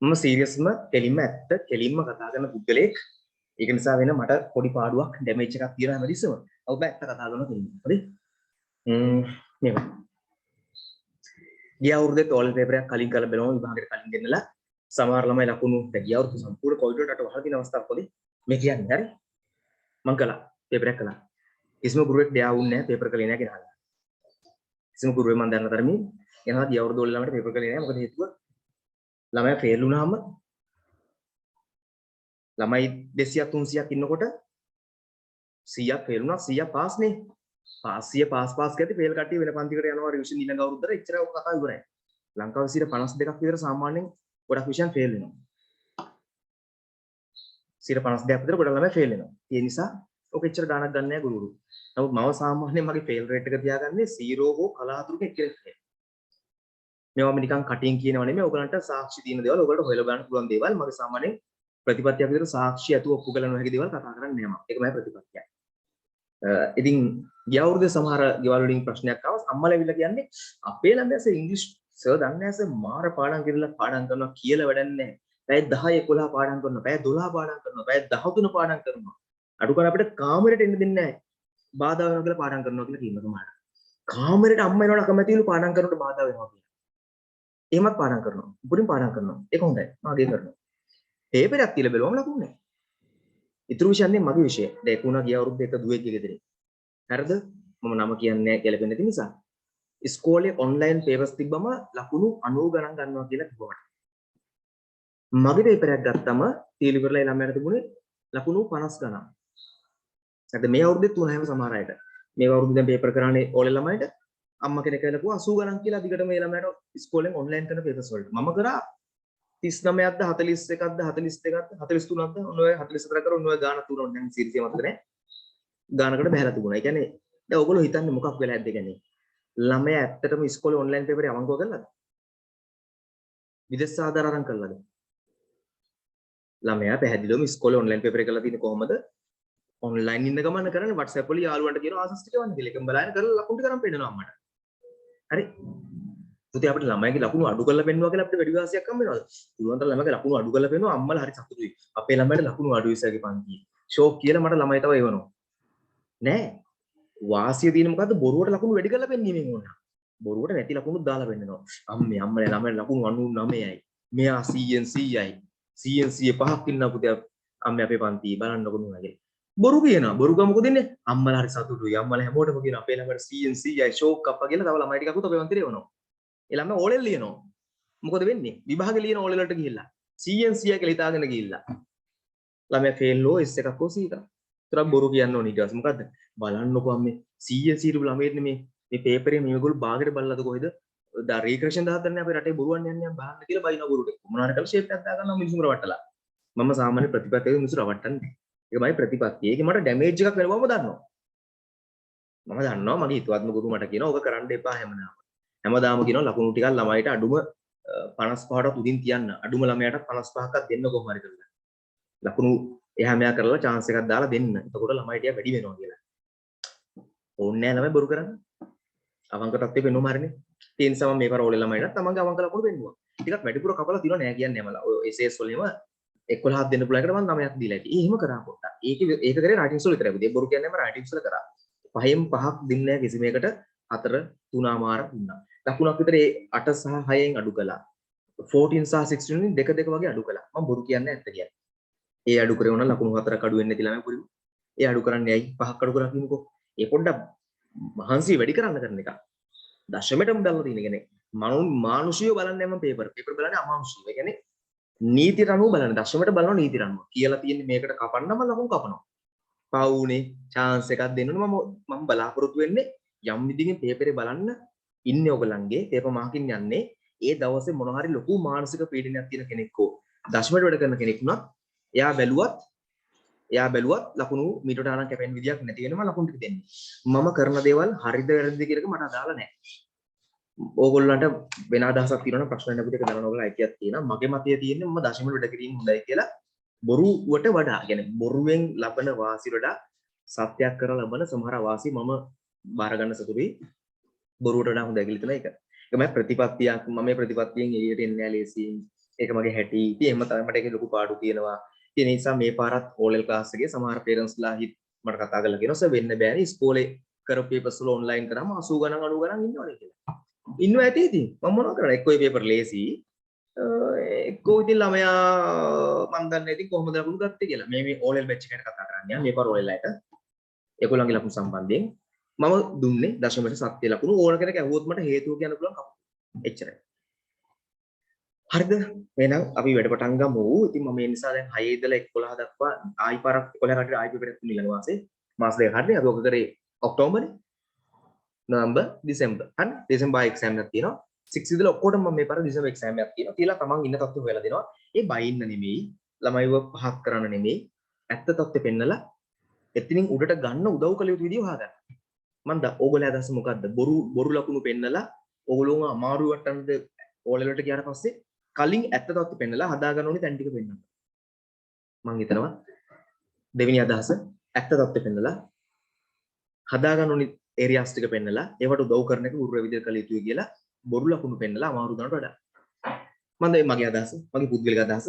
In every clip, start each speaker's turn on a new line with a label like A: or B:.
A: මම සීරියස්ම කෙලින්ම ඇත්ත කෙලින්ම කතා කරන පුද්ගලෙක්. ඒක නිසා වෙන මට පොඩි පාඩුවක් ඩැමේජ් එකක් තියෙනවා හැමතිස්සෙම. ඔබ ඇත්ත කතා කරනවා තියෙන්නේ. හරි? මේක. ගිය අවුරුද්දේ තෝල් පේපර් එකක් කලින් කරලා බලනවා විභාගයට කලින් දෙන්නලා සමහර ළමයි ලකුණු ගිය අවුරුද්ද සම්පූර්ණ කොයිඩරට වහලා තියෙන අවස්ථාවකදී මේ කියන්නේ හරි? මම කළා පේපර් එකක් කළා. කිසිම ගුරුවෙක් දෙයා වුන්නේ නැහැ පේපර් කළේ නැහැ කියලා. කිසිම ගුරුවෙක් මම දන්න තරමින් එනවා ගිය අවුරුද්ද වල ළමයට පේපර් කළේ නැහැ. මොකද හේතුව ළමයා ෆේල් වුණාම ළමයි 200ක් 300ක් ඉන්නකොට 100ක් ෆේල් වුණා 100ක් පාස් නේ. පාස් 100 පාස් කැටි ෆේල් කට්ටිය වෙන පන්තිකට යනවා රිවිෂන් ඊළඟ අවුරුද්දට එච්චර ඔක කතා ඉවරයි. ලංකාවේ 52ක් විතර සාමාන්‍යයෙන් ගොඩක් විෂයන් ෆේල් වෙනවා. 52ක් විතර ගොඩක් ළමයි ෆේල් වෙනවා. ඒ නිසා ඔක එච්චර ගාණක් ගන්න නැහැ ගුරුවරු. නමුත් මම සාමාන්‍යයෙන් මගේ ෆේල් රේට් එක තියාගන්නේ 0 හෝ කලාතුරකින් එක්කෙනෙක්. මේවම නිකන් කටින් කියනව නෙමෙයි. ඔයගලන්ට සාක්ෂි තියෙන දේවල් ඔයගලට හොයලා ගන්න පුළුවන් දේවල් මගේ සාමාන්‍යයෙන් ප්‍රතිපත්තියක් විතර සාක්ෂි ඇතුව ඔප්පු කරන හැකි දේවල් කතා කරන්නේ නැහැ මම. ඒක මගේ ප්‍රතිපත්තියක්. ඉතින් ගිය අවුරුද්දේ සමහර ගෙවල් වලින් ප්‍රශ්නයක් ආවා. අම්මලා ඇවිල්ලා කියන්නේ අපේ ළමයාස ඉංග්‍රීසි සර් දන්නේ නැහැ සර් මාර පාඩම් කරලා පාඩම් කරනවා කියලා වැඩක් නැහැ. පැය 10 11 පාඩම් කරනවා. පැය 12 පාඩම් කරනවා. පැය 13 පාඩම් කරනවා. අඩු කරලා අපිට කාමරේට එන්න දෙන්නේ නැහැ. බාධා වෙනවා කියලා පාඩම් කරනවා කියලා කියනවා තමයි. කාමරේට අම්මා එනකොට අකමැතිලු පාඩම් කරනකොට බාධා වෙනවා කියලා. එහෙමත් පාඩම් කරනවා. උඩින් පාඩම් කරනවා. ඒක හොඳයි. මාගේ කරනවා. පේපරයක් තියලා බලවම ලකුණු නැහැ. ඉතුරු විෂයන්නේ මගේ විෂය. දැන් එකුණා ගිය අවුරුද්දේ එක දුවෙක්ගේ ගෙදරින්. හරිද? මම නම කියන්නේ නැහැ කියලා වෙන නිසා. ඉස්කෝලේ ඔන්ලයින් පේපර්ස් තිබ්බම ලකුණු 90 ගණන් ගන්නවා කියලා කිව්වා. මගේ පේපරයක් ගත්තම තීල ඉවරලා ළමයට තිබුණේ ලකුණු 50 ගණන්. හරිද? මේ අවුරුද්දේ 3ම සමහර අයට. මේ අවුරුද්දේ දැන් පේපර් කරන්නේ ඕලේ ළමයිට අම්මා කෙනෙක් කියලා කිව්වා 80 ගණන් කියලා දිගට මේ ළමයට ඉස්කෝලෙන් ඔන්ලයින් කරන පේපර්ස් වලට. මම කරා 39ක්ද 41ක්ද 42ක්ද 43ක්ද ඔන්න ඔය 44 කර ඔන්න ඔය ගාන තුන දැන් සීරියස් මතක නැහැ. ගානකට බහැලා තිබුණා. ඒ කියන්නේ දැන් ඔයගොල්ලෝ හිතන්නේ මොකක් වෙලා ඇද්ද කියන්නේ? ළමයා ඇත්තටම ඉස්කෝලේ ඔන්ලයින් පේපරේ අවංකව කළාද? විදේශ ආධාර අරන් කළාද? ළමයා පැහැදිලිවම ඉස්කෝලේ ඔන්ලයින් පේපරේ කරලා තියෙන්නේ කොහොමද? ඔන්ලයින් ඉන්න ගමන කරන්නේ WhatsApp වල යාළුවන්ට කියනවා ආසස් ටික වන්න කියලා. එකම බලන්න කරලා ලකුණු ටික අරන් පෙන්නනවා අම්මට. හරි? පුතේ අපිට ළමයිගේ ලකුණු අඩු කරලා පෙන්නවා කියලා අපිට වැඩි වාසියක් හම් වෙනවද? පුළුවන් තරම් ළමයිගේ ලකුණු අඩු කරලා පෙන්නවා අම්මලා හරි සතුටුයි. අපේ ළමයිට ලකුණු අඩුයි සර්ගේ පන්තියේ. ෂෝක් කියලා මට ළමයි තව එවනවා. නෑ. වාසිය තියෙන මොකද්ද? බොරුවට ලකුණු වැඩි කරලා පෙන්වීමෙන් ඕන. බොරුවට නැති ලකුණු දාලා පෙන්නනවා. අම්මලා ළමයි ලකුණු 99යි. මෙයා 100න් 100යි. 100න් 100 පහක් ඉන්නා පුතේ අම්මේ අපේ පන්තියේ බලන්නකො නුනාගේ. බොරු කියනවා. බොරු ගම මොකද ඉන්නේ? අම්මලා හරි සතුටුයි. අම්මලා හැමෝටම කියනවා අපේ ළමයට 100න් 100යි ෂෝක් අප්පා කියලා තව ළමයි ටිකකුත් අපේ පන්තියේ එවනවා. ඒ ළමයා ඕලෙල් ලියනවා. මොකද වෙන්නේ? විභාගේ ලියන ඕලෙල් වලට ගිහිල්ලා 100න් 100 කියලා හිතාගෙන ගිහිල්ලා. ළමයා ෆේල් ලෝ S එකක් හෝ C එකක්. ඒතරම් බොරු කියන්න ඕනේ ඊට පස්සේ මොකද්ද? බලන්නකෝ අම්මේ 100න් 100 ළමයෙක් නෙමේ මේ පේපරේ මේගොල්ලෝ බාගෙට බලලාද කොහෙද? දා රීක්‍රේෂන් දාහතරනේ අපේ රටේ බොරුවන් යන්නේ බලන්න කියලා බයින බොරුට. මොනවාරි කල් ෂේප් එකක් දාගන්නවා මිනිස්සුන්ට රවට්ටලා. මම සාමාන්‍ය ප්‍රතිපත්තියේ මිනිස්සු රවට්ටන්නේ. ඒකමයි ප්‍රතිපත්තිය. ඒකේ මට ඩැමේජ් එකක් වෙනවම දන්නවා. මම දන්නවා මගේ හිතවත්ම ගුරු මට කියනවා ඔබ කරන්න එපා හැමදාම. හැමදාම කියනවා ලකුණු ටිකක් ළමයිට අඩුම 55ට උදින් තියන්න. අඩුම ළමයාට 55ක් දෙන්න කොහොම හරි කරලා. ලකුණු එහා මෙහා කරලා chance එකක් දාලා දෙන්න. එතකොට ළමයි ටික වැඩි වෙනවා කියලා. ඕන්නේ නැහැ ළමයි බොරු කරන්නේ. අවංක තත්ත්වෙ වෙනවම හරිනේ. ඒ නිසා මම මේක රෝලේ ළමයිට තමන්ගේ අවංක ලකුණු දෙන්නවා. ටිකක් වැඩිපුර කපලා තියනවා නෑ කියන්නේ මම. ඔය SS වලේම 11ක් දෙන්න පුළුවන් එකට මම 9ක් දීලා ඇති. එහෙම කරා පොඩ්ඩක්. ඒක කරේ රයිටින්ස් වල විතරයි. ඒ බොරු කියන්නේ මම රයිටින්ස් වල කරා. 5න් 5ක් දෙන්නේ නැහැ කිසිම එකකට 4 3 මාර දුන්නා. ලකුණක් විතර ඒ 8 සහ 6න් අඩු කළා. 14 සහ 16 වලින් දෙක දෙක වගේ අඩු කළා. මම බොරු කියන්නේ ඇත්ත කියන්නේ. ඒ අඩු කරේ වුණා ලකුණු 4ක් අඩු වෙන්නේ නැති ළමයි පුරිමු. ඒ අඩු කරන්නේ ඇයි? 5ක් අඩු කරා කියමුකෝ. ඒ පොඩ්ඩක් මහන්සිය වැඩි කරන්න කරන එක. දශමයටම දාලා තියෙන කියන්නේ මානුෂියව බලන්නේ මම පේපර් බලන්නේ අමානුෂියව. ඒ කියන්නේ නීතියට අනුව බලන්නේ දශමයට බලනවා නීතියට අනුව. කියලා තියෙන්නේ මේකට කපන්නම ලකුණු කපනවා. පවුනේ chance එකක් දෙන්න මම බලාපොරොත්තු වෙන්නේ යම් විදිහකින් පේපරේ බලන්න ඉන්නේ ඔයගලන්ගේ පේපර් මාකින් යන්නේ ඒ දවසේ මොන හරි ලොකු මානසික පීඩනයක් තියෙන කෙනෙක් හෝ දශමයට වැඩ කරන කෙනෙක් වුණත් එයා බැලුවත් ලකුණු මීටරට අරන් කැපෙන විදියක් නැති වෙනම ලකුණු ටික දෙන්නේ. මම කරන දේවල් හරිද වැරදිද කියන එක මට අදාළ නැහැ. ඕගොල්ලන්ට වෙන අදහසක් තියෙනවා නම් ප්‍රශ්න නැගුත් එක දරන ඕගොල්ලෝ අයිතියක් තියෙනවා. මගේ මතය තියෙන්නේ මම දශමයට වැඩ කිරීම හොඳයි කියලා. බොරුවට වඩා කියන්නේ බොරුවෙන් ලබන වාසි වඩා සත්‍යයක් කරලා ලබන සමහර වාසි මම බාර ගන්න සතුටුයි. බොරුවට වඩා හොඳයි කියලා හිතන එක. ඒකමයි ප්‍රතිපත්තියක් මම මේ ප්‍රතිපත්තියෙන් එළියට එන්නේ නැහැ ලේසියෙන්. ඒක මගේ හැටි. ඉතින් එහෙම තමයි මට ඒකේ ලොකු පාඩු තියෙනවා. ඒ නිසා මේ පාරත් ඕලෙල් ක්ලාස් එකේ සමහර පේරන්ට්ස්ලා මට කතා කරලා කියනවා සර් වෙන්න බෑනේ ඉස්කෝලේ කරපු පේපර්ස් වල ඔන්ලයින් කරාම 80 ගණන් 90 ගණන් ඉන්නවනේ කියලා. ඉන්නවා ඇති ඉතින්. මම මොනව කරන්නේ? එක්කෝ මේ පේපර් ලේසි. එක්කෝ ඉතින් ළමයා මම දන්නේ ඉතින් කොහොමද ලකුණු ගත්තේ කියලා. මේ ඕලෙල් බැච් එකට කතා කරන්නේ. මේ පාර ඕලෙල් අයට. ඒගොල්ලන්ගේ ලකුණු සම්බන්ධයෙන් මම දුන්නේ දශමයට සත්‍ය ලකුණු ඕන කෙනෙක් ඇහුවොත් මට හේතුව කියන්න පුළුවන් කපුව. එච්චරයි. හරිද? එහෙනම් අපි වැඩ පටන් ගමු. ඉතින් මම මේ නිසා දැන් 6 ඉඳලා 11 දක්වා ආයි පාරක් 11 කටට ආයි පෙරේත් තුන ඊළඟ මාසේ මාස දෙක හරිනේ. අපි ඔක කරේ ඔක්තෝබරේ, නොවැම්බර්, දිසෙම්බර්. හරි? දිසෙම්බර් එක්සෑම් එකක් තියෙනවා. 6 ඉඳලා ඔක්කොටම මම මේ පාර දිසෙම්බර් එක්සෑම් එකක් තියෙනවා. කියලා තමන් ඉන්න තත්ත්වෙ හොයලා දෙනවා. ඒ බයින්න නෙමෙයි, ළමයිව පහක් කරන්න නෙමෙයි. ඇත්ත තත්ත්වෙ පෙන්නලා එතනින් උඩට ගන්න උදව් කළ යුතු විදිය හොයාගන්න. මම ඕගොල්ලෝ අදහස මොකද්ද? බොරු ලකුණු පෙන්නලා ඕගොල්ලෝම අමාරු වට්ටන්නද ඕලෙලට ගියාට පස්සේ කලින් ඇත්ත තත්ත්වෙ පෙන්නලා හදා ගන්න ඕනේ තැන් ටික පෙන්නන්න. මම හිතනවා දෙවෙනි අදහස ඇත්ත තත්ත්වෙ පෙන්නලා හදා ගන්න ඕනේ ඒරියාස් ටික පෙන්නලා ඒවට උදව් කරන එක ගුරු විදියට කළ යුතුයි කියලා බොරු ලකුණු පෙන්නලා අමාරු දනට වඩා. මම මගේ අදහස, මගේ පුද්ගලික අදහස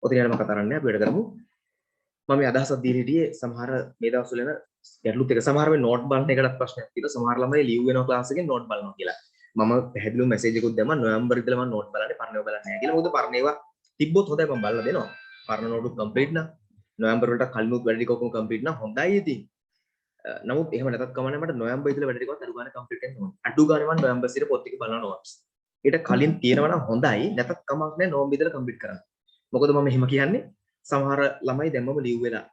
A: ඔතන යනම කතා කරන්නේ අපි වැඩ කරමු. මම මේ අදහසක් දීලා හිටියේ සමහර මේ දවස්වල එන ගැටලුත් එක සමහර මේ නෝට් බලන එකටත් ප්‍රශ්නයක් තියෙනවා. සමහර ළමයි ලිව් වෙනවා ක්ලාස් එකෙන් නෝට් බලනවා කියලා. මම පැහැදිලිව මැසේජ් එකකුත් දැම්මා නොවැම්බර් ඉඳලා මම නෝට් බලන්නේ පරණේව බලන්නේ නැහැ කියලා. මොකද පරණේවා තිබ්බොත් හොඳයි මම බලලා දෙනවා. පරණ නෝටුත් කම්ප්ලීට් නා. නොවැම්බර් වලට කලිනුත් වැඩ ටික ඔක්කොම කම්ප්ලීට් නා හොඳයි ඉතින්. නමුත් එහෙම නැතත් කමන්නේ මට නොවැම්බර් ඉඳලා වැඩ ටිකවත් අඩු ගානේ කම්ප්ලීට් වෙන්න ඕනේ. අඩු ගානේ මම නොවැම්බර් සිට පොත් ටික බලනවා නෝට්ස්. ඊට කලින් තියෙනවා නම් හොඳයි. නැතත් කමක් නැහැ නොවැම්බර් ඉඳලා කම්ප්ලීට් කරන්න. මොකද මම එහෙම කියන්නේ සමහර ළමයි දැම්මම ලිව් වෙලා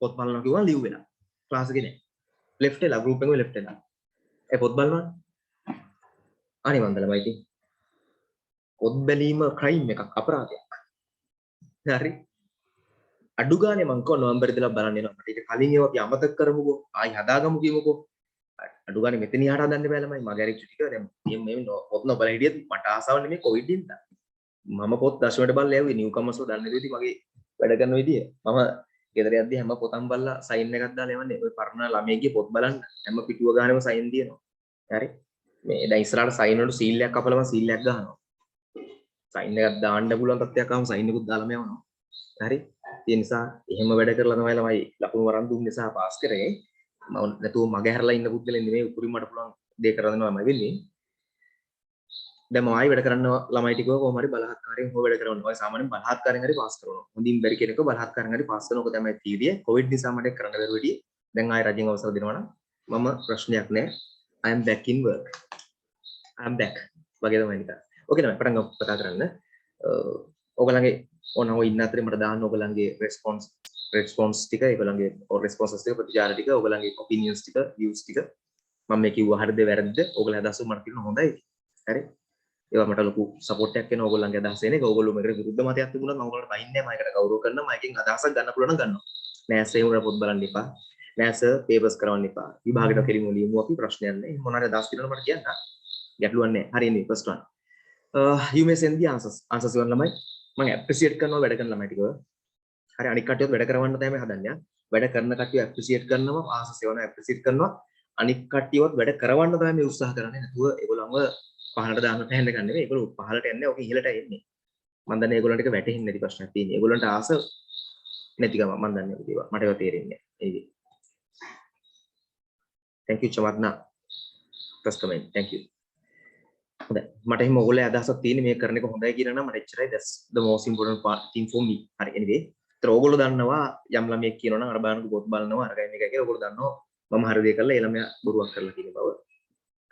A: පොත් බලනවා කිව්වා ලිව් වෙලා. ක්ලාස් එකේ නෑ. ලෙෆ්ට් වෙලා ගෲප් එකෙම ලෙෆ්ට් වෙලා. ඒ පොත් බලනවා. අනේ මන්ද ළමයි ඉතින්. පොත් බැලීම ක්‍රයිම් එකක් අපරාධයක්. හරි. අඩු ගානේ මං කව නොවැම්බර් ඉඳලා බලන්න එනවා. මට ඊට කලින් ඒවා අපි අමතක කරමුකෝ. ආයි හදාගමු කියමුකෝ. අඩු ගානේ මෙතන යහට හදන්න බෑ ළමයි. මගේ ඇරිච්ච ටික දැන් මේ පොත් නොබල හිටියත් මට ආසාව නෙමෙයි කොවිඩ් ඉඳලා. මම පොත් දශමයට බලලා යවුවේ නිව් කමර්ස්ව දන්නේ නැති මගේ වැඩ කරන විදිය. මම ගෙදර යද්දි හැම පොතම බලලා සයින් එකක් දාලා යවන්නේ. ඔය පරණ ළමයිගේ පොත් බලන්න හැම පිටුව ගානෙම සයින් දිනනවා. හරි. මේ දැන් ඉස්සරහට සයින් වලට සීල් එකක් අපලම සීල් එකක් ගන්නවා. සයින් එකක් දාන්න පුළුවන් තත්ත්වයක් ආවම සයින් එකකුත් දාලාම යවනවා. හරි. ඒ නිසා එහෙම වැඩ කරලා තමයි ළමයි ලකුණු වරන් දුන්නේ නිසා පාස් කරේ. මම නැතුව මගේ හැරලා ඉන්න පුද්ගලෙන් නෙමෙයි උපරිම මට පුළුවන් දේ කරලා දෙනවා මම වෙන්නේ. දැන් මම ආයි වැඩ කරන්න ළමයි ටිකව කොහොම හරි බලහත්කාරයෙන් හොය වැඩ කරනවා. ඔය සාමාන්‍යයෙන් බලහත්කාරයෙන් හරි පාස් කරනවා. හොඳින් බැරි කෙනෙක්ව බලහත්කාරයෙන් හරි පාස් කරනවා. ඔක තමයි තීරිය. කොවිඩ් නිසා මට කරන්න බැරුව හිටියේ. දැන් ආයි රජෙන් අවසර දෙනවා නම් මම ප්‍රශ්නයක් නැහැ. I am back in work. I am back. වගේ තමයි නිකන්. ඕකේ තමයි පටන් ගමු කතා කරන්න. ඔයගලගේ ඕනව ඉන්න අතරේ මට දාන්න ඔයගලගේ response ටික ඒගොල්ලන්ගේ responses ටික ප්‍රතිචාර ටික ඔයගලන්ගේ opinions ටික views ටික මම මේ කිව්වා හරිද වැරදිද ඔයගොල්ලෝ අදහස් මට කියන්න හොඳයි හරි ඒවා මට ලොකු සපෝට් එකක් වෙනවා ඔයගොල්ලන්ගේ අදහස් එන එක ඔයගොල්ලෝ මේකට විරුද්ධ මතයක් තිබුණා මම ඔයගොල්ලන්ට බයින්නේ නැහැ මම ඒකට ගෞරව කරනවා මම එකෙන් අදහසක් ගන්න පුළුවන් නම් ගන්නවා නෑ සර් එහෙම පොත් බලන්න එපා නෑ සර් පේපර්ස් කරවන්න එපා විභාගෙට කෙලින්ම ලියමු අපි ප්‍රශ්නයක් නෑ මොන හරි අදහස් තියෙනවා මට කියන්න ගැටලුවක් නෑ හරිනේ first one you may send the answers ගන්න ළමයි මම appreciate කරනවා වැඩ කරන ළමයි ටිකව හරි අනික් කට්ටියත් වැඩ කරවන්න තමයි හදන්නේ වැඩ කරන කට්ටිය appreciate කරනවා ආසස් ඒවන appreciate කරනවා අනික් කට්ටියවත් වැඩ කරවන්න තමයි මේ උත්සාහ කරන්නේ නැතුව ඒගොල්ලන්ව පහළට දාන්න තැන්න ගන්න නෙවෙයි ඒගොල්ලෝ පහළට යන්නේ ඔක ඉහළට එන්නේ මම දන්නේ ඒගොල්ලන්ට ඒක වැටෙන්නේ නැති ප්‍රශ්නයක් තියෙන්නේ ඒගොල්ලන්ට ආස නැතිකම මම දන්නේ ඒවා මට ඒවා තේරෙන්නේ නැහැ thank you චමත්නා first comment thank you හොඳයි මට එහෙම ඕගොල්ලෝ අදහසක් තියෙන්නේ මේ කරන එක හොඳයි කියන නම් මට එච්චරයි that's the most important part thing for me හරි anyway ඒතර ඕගොල්ලෝ දන්නවා යම් ළමයෙක් කියනවා නම් අර බලන්න පොත් බලනවා අරගයි මේකයි කියලා ඕගොල්ලෝ දන්නවා මම හරි දේ කරලා ඒ ළමයා බොරුවක් කරලා කියන බව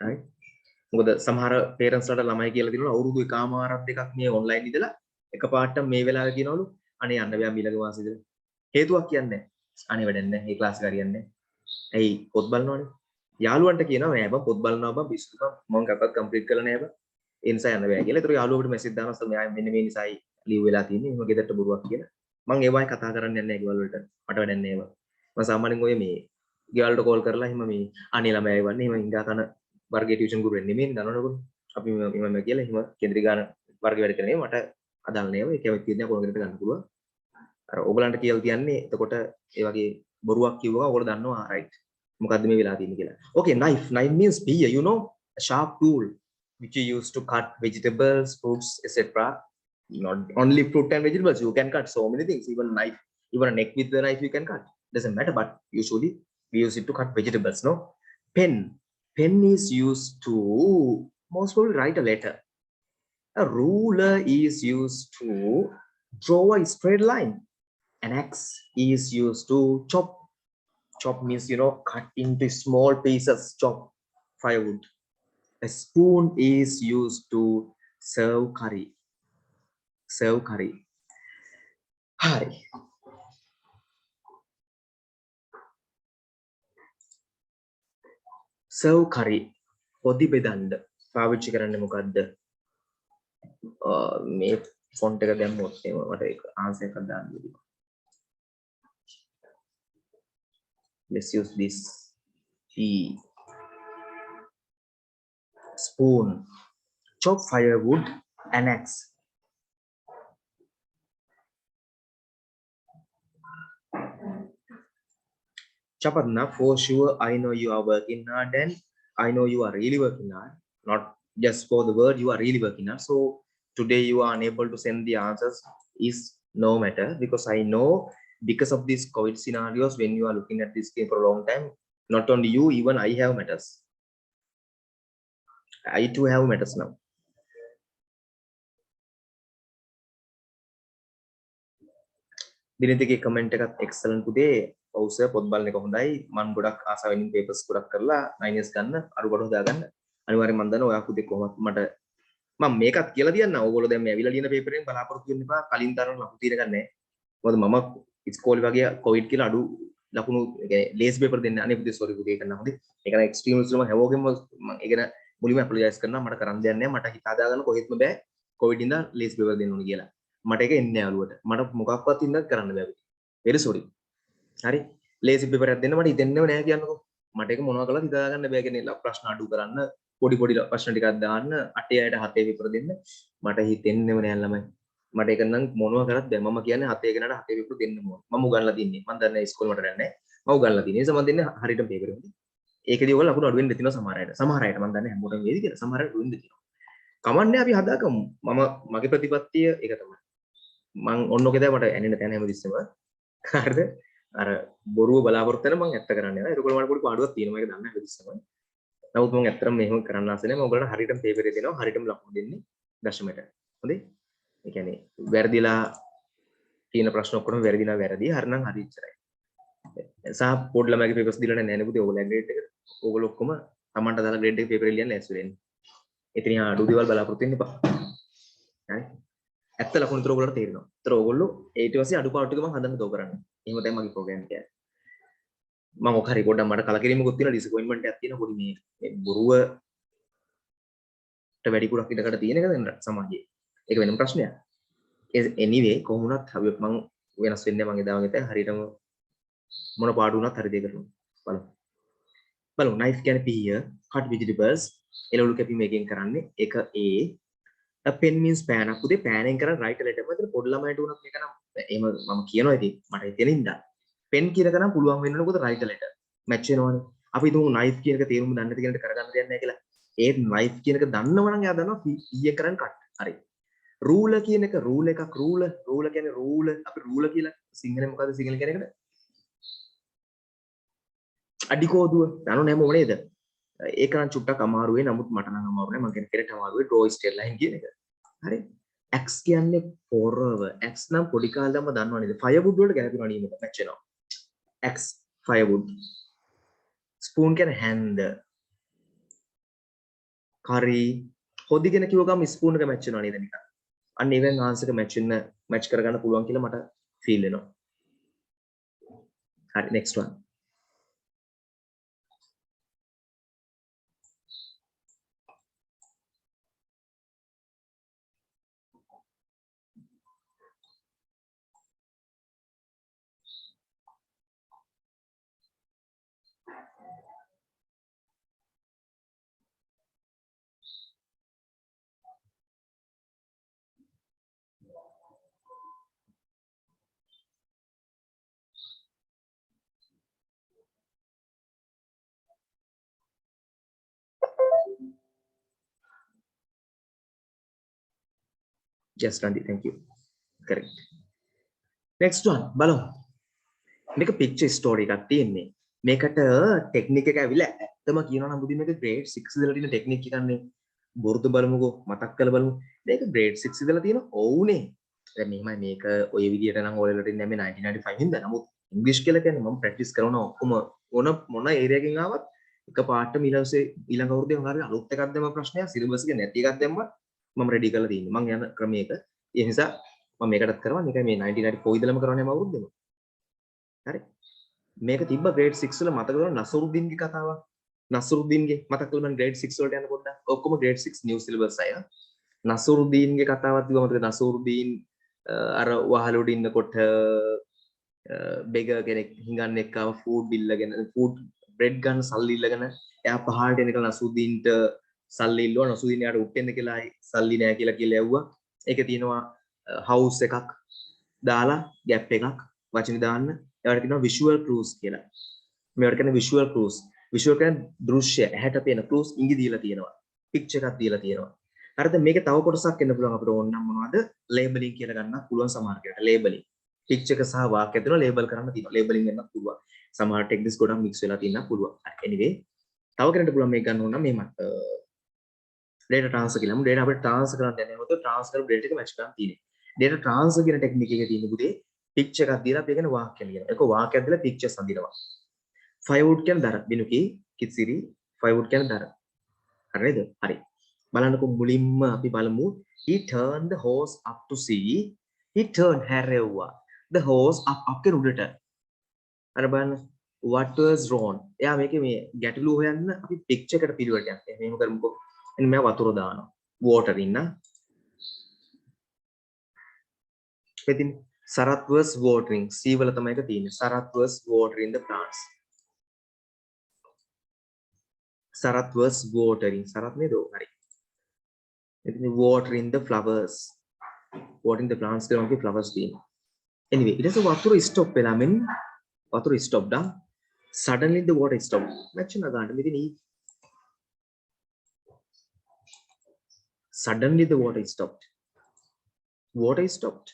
A: හරි මොකද සමහර පේරන්ට්ස් ලාට ළමයි කියලා දිනවල අවුරුදු එකමාරක් දෙකක් මේ ඔන්ලයින් ඉඳලා එකපාරට මේ වෙලාවේ කියනවලු අනේ යන්න බෑ ඊළඟ මාසෙ ඉඳලා හේතුවක් කියන්නේ නැහැ අනේ වැඩක් නැහැ මේ ක්ලාස් එක හරියන්නේ නැහැ ඇයි පොත් බලනවනේ යාළුවන්ට කියනවා නෑ බං පොත් බලනවා බං පිස්සු බං මම කප්පත් කම්ප්ලීට් කරලා නෑ බං ඒ නිසා යන්න බෑ කියලා. ඒතර යාළුවෙකුට මැසේජ් දානවා සර් මෙයා මෙන්න මේ නිසායි ලීව් වෙලා තියෙන්නේ. මම ගෙදරට බොරුවක් කියලා. මම ඒවයි කතා කරන්නේ නැහැ ගෙවල් වලට. මට වැඩක් නෑ ඒවා. මම සාමාන්‍යයෙන් ඔය මේ ගෙවල් වලට කෝල් කරලා එහෙම මේ අනේ ළමයි වන්නේ එහෙම හිඟා කන වර්ගයේ ටියුෂන් ගුරු වෙන්නේ නෙමෙයි දන්නවනේ. අපි මම කියලා එහෙම කේන්ද්‍රීය ගාන වර්ග වැඩ කරන්නේ මට අදාළ නෑ. ඒක කැමති දෙයක් කොහොමද ගන්න පුළුවන්. අර ඔයගලන්ට කියලා තියන්නේ එතකොට ඒ වගේ බොරුවක් කිව්වම ඔයගොල්ලෝ දන්නවා right. මොකද්ද මේ වෙලා තියෙන්නේ කියලා. Okay knife means spear you know a sharp tool which you use to cut vegetables, fruits, etc. Not only fruit and vegetables, you can cut so many things. Even knife, even a neck with the knife you can cut. Doesn't matter, but usually we use it to cut vegetables. No, pen. Pen is used to most probably write a letter. A ruler is used to draw a straight line. An axe is used to chop. Chop means, you know, cut into small pieces, chop firewood. A spoon is used to serve curry. Serve curry. Hi. Serve curry. පොදි බෙදන්න පාවිච්චි කරන්නේ මොකද්ද? මේ font එක දැම්මොත් එහෙම මට ඒක ආන්සර් එකක් දාන්න බැරි. Let's use this. E. Spoon. Chop firewood. An axe. Chapadna, for sure, I know you are working hard and I know you are really working hard. Not just for the word, you are really working hard. So today you are unable to send the answers is no matter, because I know because of these COVID scenarios, when you are looking at this game for a long time, not only you, even I have matters. I too have matters now. දිනතිගේ comment එකත් excellent පුතේ. ඔව් sir පොත් බලන එක හොඳයි. මම ගොඩක් ආසාවෙන් papers ගොඩක් කරලා 9s ගන්න අරුබඩ හොදාගන්න. අනිවාර්යෙන් මම දන්නවා ඔයා පුතේ කොහොමද මට මම මේකත් කියලා තියන්න. ඕගොල්ලෝ දැන් මේ ඇවිල්ලා ලියන paper එකෙන් බලාපොරොත්තු වෙන්න එපා. කලින් තරම් ලකුණු తీර ගන්න නැහැ. මොකද මම ඉස්කෝලේ වගේ COVID කියලා අඩු ලකුණු ඒ කියන්නේ ලේස් paper දෙන්න අනේ පුතේ sorry පුතේ ඒක නම් හොඳේ. ඒක නම් extreme වල මම හැවෝගෙම මම ඒක න මුලින්ම apologize කරනවා. මට කරන්න දෙයක් නැහැ. මට හිත හදාගන්න කොහෙත්ම බෑ COVID ඉඳන් ලේස් paper දෙන්න ඕනේ කියලා. මට ඒක එන්නේ නැහැ අලුවට. මට මොකක්වත් ඉන්නත් කරන්න බෑ. very sorry. හරි. ලේසි පේපර් එකක් දෙන්න මට හිතෙන්නේම නැහැ කියන්නකෝ. මට ඒක මොනවා කළත් හිතා ගන්න බෑ කියන්නේ ප්‍රශ්න අඩු කරන්න, පොඩි පොඩි ප්‍රශ්න ටිකක් දාන්න, 8 අයට 7 පේපර් දෙන්න. මට හිතෙන්නේම නැහැ ළමයි. මට ඒක නම් මොනවා කරත් බෑ. මම කියන්නේ 7 කෙනාට 7 පේපර් දෙන්න ඕන. මම උගන්ලා තින්නේ. මම දන්නේ ඉස්කෝලේ මට යන්නේ නැහැ. මම උගන්ලා තින්නේ. ඒ නිසා මම දෙන්නේ හරියටම පේපර් එක. ඒකදී ඔයගොල්ලෝ ලකුණු අඩු වෙන්න දෙනවා සමහර අයට. සමහර අයට මම දන්නේ හැමෝටම වේවි කියලා. සමහර අයට වෙන්න දෙනවා. කමන්නේ අපි හදාගමු. මම මගේ ප්‍රතිපත්තිය ඒක තමයි. මං ඔන්නෝකේ දැන් මට ඇනෙන තැන හැමතිස්සෙම හරිද? අර බොරුව බලාපොරොත්තු වෙන මං ඇත්ත කරන්නේ නැහැ. ඒකවල මට පොඩි පාඩුවක් තියෙනවා. ඒක දන්නේ හැමතිස්සෙම. නමුත් මම ඇත්තටම මෙහෙම කරන්න ආසෙ නැහැ. මම ඔයගොල්ලන්ට හරියටම පේපර් එක දෙනවා. හරියටම ලකුණු දෙන්නේ දශමයට. හොඳේ? ඒ කියන්නේ වැරදිලා තියෙන ප්‍රශ්න ඔක්කොම වැරදිලා වැරදි. හරිනම් හරි ඉච්චරයි. සහ පොඩි ළමයිගේ පේපර්ස් දීලා නැහැ නේ පුතේ. ඔයගොල්ලෝ ග්‍රේඩ් එකට. ඔයගොල්ලෝ ඔක්කොම Tamanට දාලා ග්‍රේඩ් එකේ පේපර් එක ලියන්න ඇස් වෙන්නේ. ඉතින් අඩු දේවල් බලාපොරොත්තු වෙන්න එපා. හරි? ඇත්ත ලකුණු විතර ඔයගොල්ලන්ට තේරෙනවා. ඒතර ඔයගොල්ලෝ ඊට පස්සේ අඩුපාඩු ටික මම හදන්න දෝ කරන්නේ. එහෙම තමයි මගේ ප්‍රෝග්‍රෑම් එක. මම ඔක හරි පොඩ්ඩක් මට කලකිරීමකුත් තියෙනවා, ඩිසපොයින්ට්මන්ට් එකක් තියෙනවා පොඩි මේ බොරුවට වැඩි කුරක් ඉඩකට තියෙන එක දැන් සමාජයේ. ඒක වෙනම ප්‍රශ්නයක්. anyway කොහොම වුණත් මම වෙනස් වෙන්නේ මම එදා වගේ තැන් හරියටම මොන පාඩු වුණත් හරි දෙයක් කරනවා. බලමු. knife කියන්නේ පිහිය, cut vegetables, එළවලු කැපීම එකෙන් කරන්නේ. එක A pen means pan. පුතේ pan එකෙන් කරන්නේ right letter. මම පොඩි ළමයිට උනත් මේක නම් එහෙම මම කියනවා ඉතින් මට හිතෙනින්ද. pen කියන එක නම් පුළුවන් වෙන්න ඕනකොට right letter. match වෙනවනේ. අපි හිතමු knife කියන එක තේරුම දන්නේ නැති කෙනෙක්ට කරගන්න දෙයක් නැහැ කියලා. ඒ knife කියන එක දන්නවනම් එයා දන්නවා p එක කරන්නේ cut. හරි. ruler කියන එක rule එකක් ruler කියන්නේ ruler. අපි ruler කියලා සිංහලෙන් මොකද්ද සිංහල කියන එකට? අඩිකෝදුව. දන්නව නෑ මො නේද? ඒක නම් චුට්ටක් අමාරු වෙයි. නමුත් මට නම් අමාරු නෑ. මම කියන්නේ කෙරට අමාරු වෙයි draw straight line කියන එක. හරි. X කියන්නේ පොරව. X නම් පොඩි කාලේම දන්නව නේද? firewood වලට ගැලපෙනවා නේද? match වෙනවා. X firewood. spoon කියන්නේ hand. curry. හොදි කියන කිව්ව ගමන් spoon එක match වෙනවා නේද නිකන්. අන්න ඒවෙන් answer එක match කරගන්න පුළුවන් කියලා මට feel වෙනවා. හරි next one. Yes, Nandi, thank you. Correct. Next one බලමු. මේක picture story එකක් තියෙන්නේ. මේකට ටෙක්නික් එක ඇවිල්ලා ඇත්තම කියනවා නම් බුදි මේක grade 6 ඉඳලා තියෙන ටෙක්නික් එකක්නේ. බොරුද බලමුකෝ මතක් කරලා බලමු. මේක grade 6 ඉඳලා තියෙන ඔව්නේ. දැන් මෙහෙමයි මේක ඔය විදියට නම් ඔය වලට ඉන්නේ මේ 1995 හින්දා. නමුත් ඉංග්‍රීසි කියලා කියන්නේ මම ප්‍රැක්ටිස් කරනවා ඔක්කොම මොන ඒරියා එකකින් ආවත් එක පාටම ඊළඟ අවුරුද්දේ මොනවා හරි අලුත් එකක් දැම්ම ප්‍රශ්නයක් සිලබස් එකේ නැති එකක් දැම්ම මම රෙඩි කරලා තියෙන්නේ. මම යන ක්‍රමයක. ඒ නිසා මම මේකටත් කරනවා. මේක මේ 1994 ඉඳලම කරන්නේ මම අවුරුද්දෙම. හරි. මේක තිබ්බ grade 6 වල මතක කරගන්න නසරුද්දීන්ගේ කතාවක්. නසරුද්දීන්ගේ මතක කරගන්න grade 6 වලට යන පොඩ්ඩක්. ඔක්කොම grade 6 new syllabus අය. නසරුද්දීන්ගේ කතාවක් තිබ්බ මතක නසරුද්දීන් අර වහලුඩ ඉන්නකොට බෙග කෙනෙක් හිඟන්න එක්කව ෆුඩ් බිල්ලගෙන ෆුඩ් බ්‍රෙඩ් ගන්න සල්ලි ඉල්ලගෙන එයා පහළට එනකල් නසරුද්දීන්ට සල්ලි ඉල්ලුවා. නසරුද්දීන් යාට උට්ටෙන්න කියලා සල්ලි නෑ කියලා ඇව්වා. ඒකේ තියෙනවා house එකක් දාලා gap එකක් වචනේ දාන්න. ඒවට කියනවා visual clues කියලා. මේවට කියන visual clues. visual කියන්නේ දෘශ්‍ය ඇහැට පේන clues ඉඟි දීලා තියෙනවා. picture එකක් දීලා තියෙනවා. හරිද? මේකේ තව කොටසක් එන්න පුළුවන් අපිට ඕන නම් මොනවද? labeling කියලා ගන්නත් පුළුවන් සමහර කෙනෙක්ට. labeling. picture එක සහ වාක්‍ය දෙනවා label කරන්න තියෙනවා. labeling වෙන්නත් පුළුවන්. සමහර techniques ගොඩක් mix වෙලා තියෙනවා පුළුවන්. anyway තව කෙනෙක්ට පුළුවන් මේක ගන්න ඕන නම් මේ data transfer කියලා. data අපිට transfer කරන්න යන්නේ මොකද? transfer කරපු data එක match කරන්න තියෙන්නේ. data transfer කියන technique එකේ තියෙන පුතේ picture එකක් දීලා අපි ඒකන වාක්‍ය ලියනවා. ඒක වාක්‍යයක් දීලා pictures අඳිනවා. firewood කියන දර බිනුකි කිසිරි firewood කියන දර. හරිද? හරි. බලන්නකො මුලින්ම අපි බලමු he turned the horse up to see. he turned හැරෙව්වා the horse up කියන උඩට. අර බලන්න what was wrong. එයා මේකේ මේ ගැටලුව හොයන්න අපි picture එකට පිළිවෙලට යන්න. එහෙනම් කරමුකෝ. එන්න මම වතුර දානවා. water ඉන්න. ඉතින් Sarath was watering. C වල තමයි එක තියෙන්නේ. Sarath was watering the plants. Sarath was watering. Sarath නේද? හරි. ඉතින් watering the flowers. Watering the plants කියලා මොකද flowers තියෙන්නේ. Anyway, ඊට පස්සේ වතුර stop වෙලා මෙන්න වතුර stop da. Suddenly the water stopped. Match එක ගන්න මෙතන Suddenly the water stopped. Water stopped.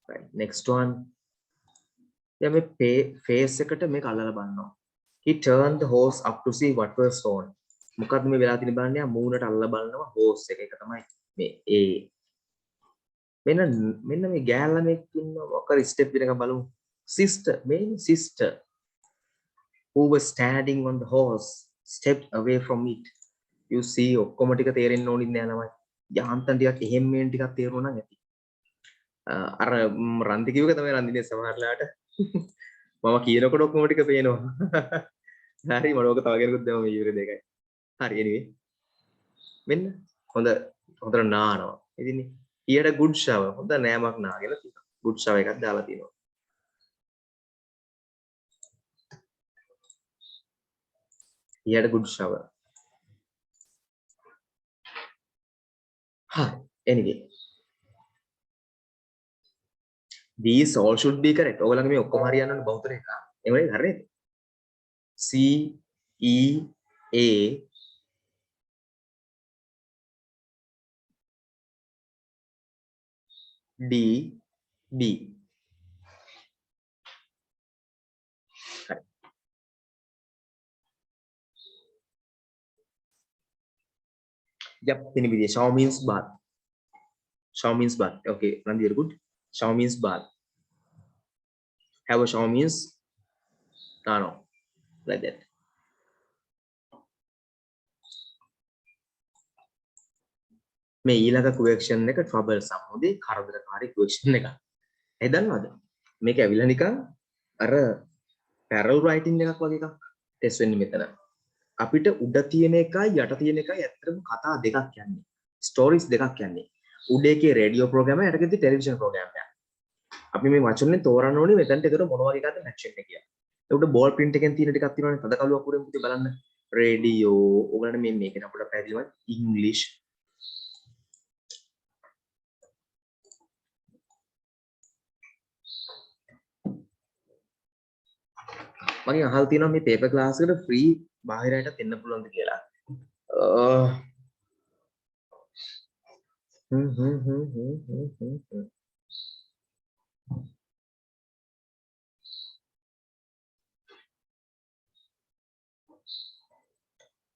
A: Right. Next one. දැන් මේ face එකට මේක අල්ලලා බලනවා. He turned the horse up to see what was wrong. මොකක්ද මේ වෙලා තියෙන බලන්නේ? මූණට අල්ලලා බලනවා horse එක. ඒක තමයි මේ මෙන්න මේ ගෑල්ලා මේක ඉන්නවා. මොකක්ද step එකක් බලමු. Sister, main sister who was standing on the horse stepped away from it. You see ඔක්කොම ටික තේරෙන්න ඕනිත් නෑ ළමයි. යහන්තම් ටිකක් එහෙම මේන් ටිකක් තේරුණා නම් ඇති. අර රන්දි කිව්වක තමයි රන්දිනේ සමහරලාට මම කියනකොට ඔක්කොම ටික පේනවා හරි මම ඕක තව කෙනෙකුත් දැම්ම මේ ඉවර දෙකයි හරි anyway මෙන්න හොඳට නානවා ඉතින් ඊට good shower හොඳ නෑමක් නාගෙන තියෙනවා good shower එකක් දාලා තියෙනවා ඊට good shower හරි anyway these all should be correct. ඔයගොල්ලන්ගේ මේ ඔක්කොම හරියන්න ඕනේ බහුතර එක. එහෙමනේ හරියද? C E A D B. හරි. Yep, ini video. Shower means bath. Shower means bath. Okay, Nandi, very good. Shower means bath. Have a shower means no, like that. මේ ඊළඟ question එක troublesome. හොඳේ කරදරකාරී question එකක්. ඒ දන්නවද? මේක ඇවිල්ලා නිකන් අර parallel writing එකක් වගේ එකක් ටෙස්ට් වෙන්නේ මෙතන. අපිට උඩ තියෙන එකයි යට තියෙන එකයි ඇත්තටම කතා දෙකක් යන්නේ. ස්ටෝරිස් දෙකක් යන්නේ. උඩේකේ රේඩියෝ ප්‍රෝග්‍රෑම් එක යටකේ ටෙලිවිෂන් ප්‍රෝග්‍රෑම් එක. අපි මේ වචනේ තෝරන්න ඕනේ මෙතනට ඒතර මොන වගේ එකක්ද මැච් වෙන්නේ කියලා. ඒකට බෝල් ප්‍රින්ට් එකෙන් තියෙන ටිකක් තියෙනවානේ තද කළු අකුරෙන් පුතේ බලන්න. රේඩියෝ ඔයගලන්ට මේ මේකේ අපිට පැහැදිලිවම ඉංග්‍රීසි මගෙන් අහලා තියෙනවා මේ පේපර් ක්ලාස් එකට ෆ්‍රී බාහිරයටත් එන්න පුළුවන්ද කියලා.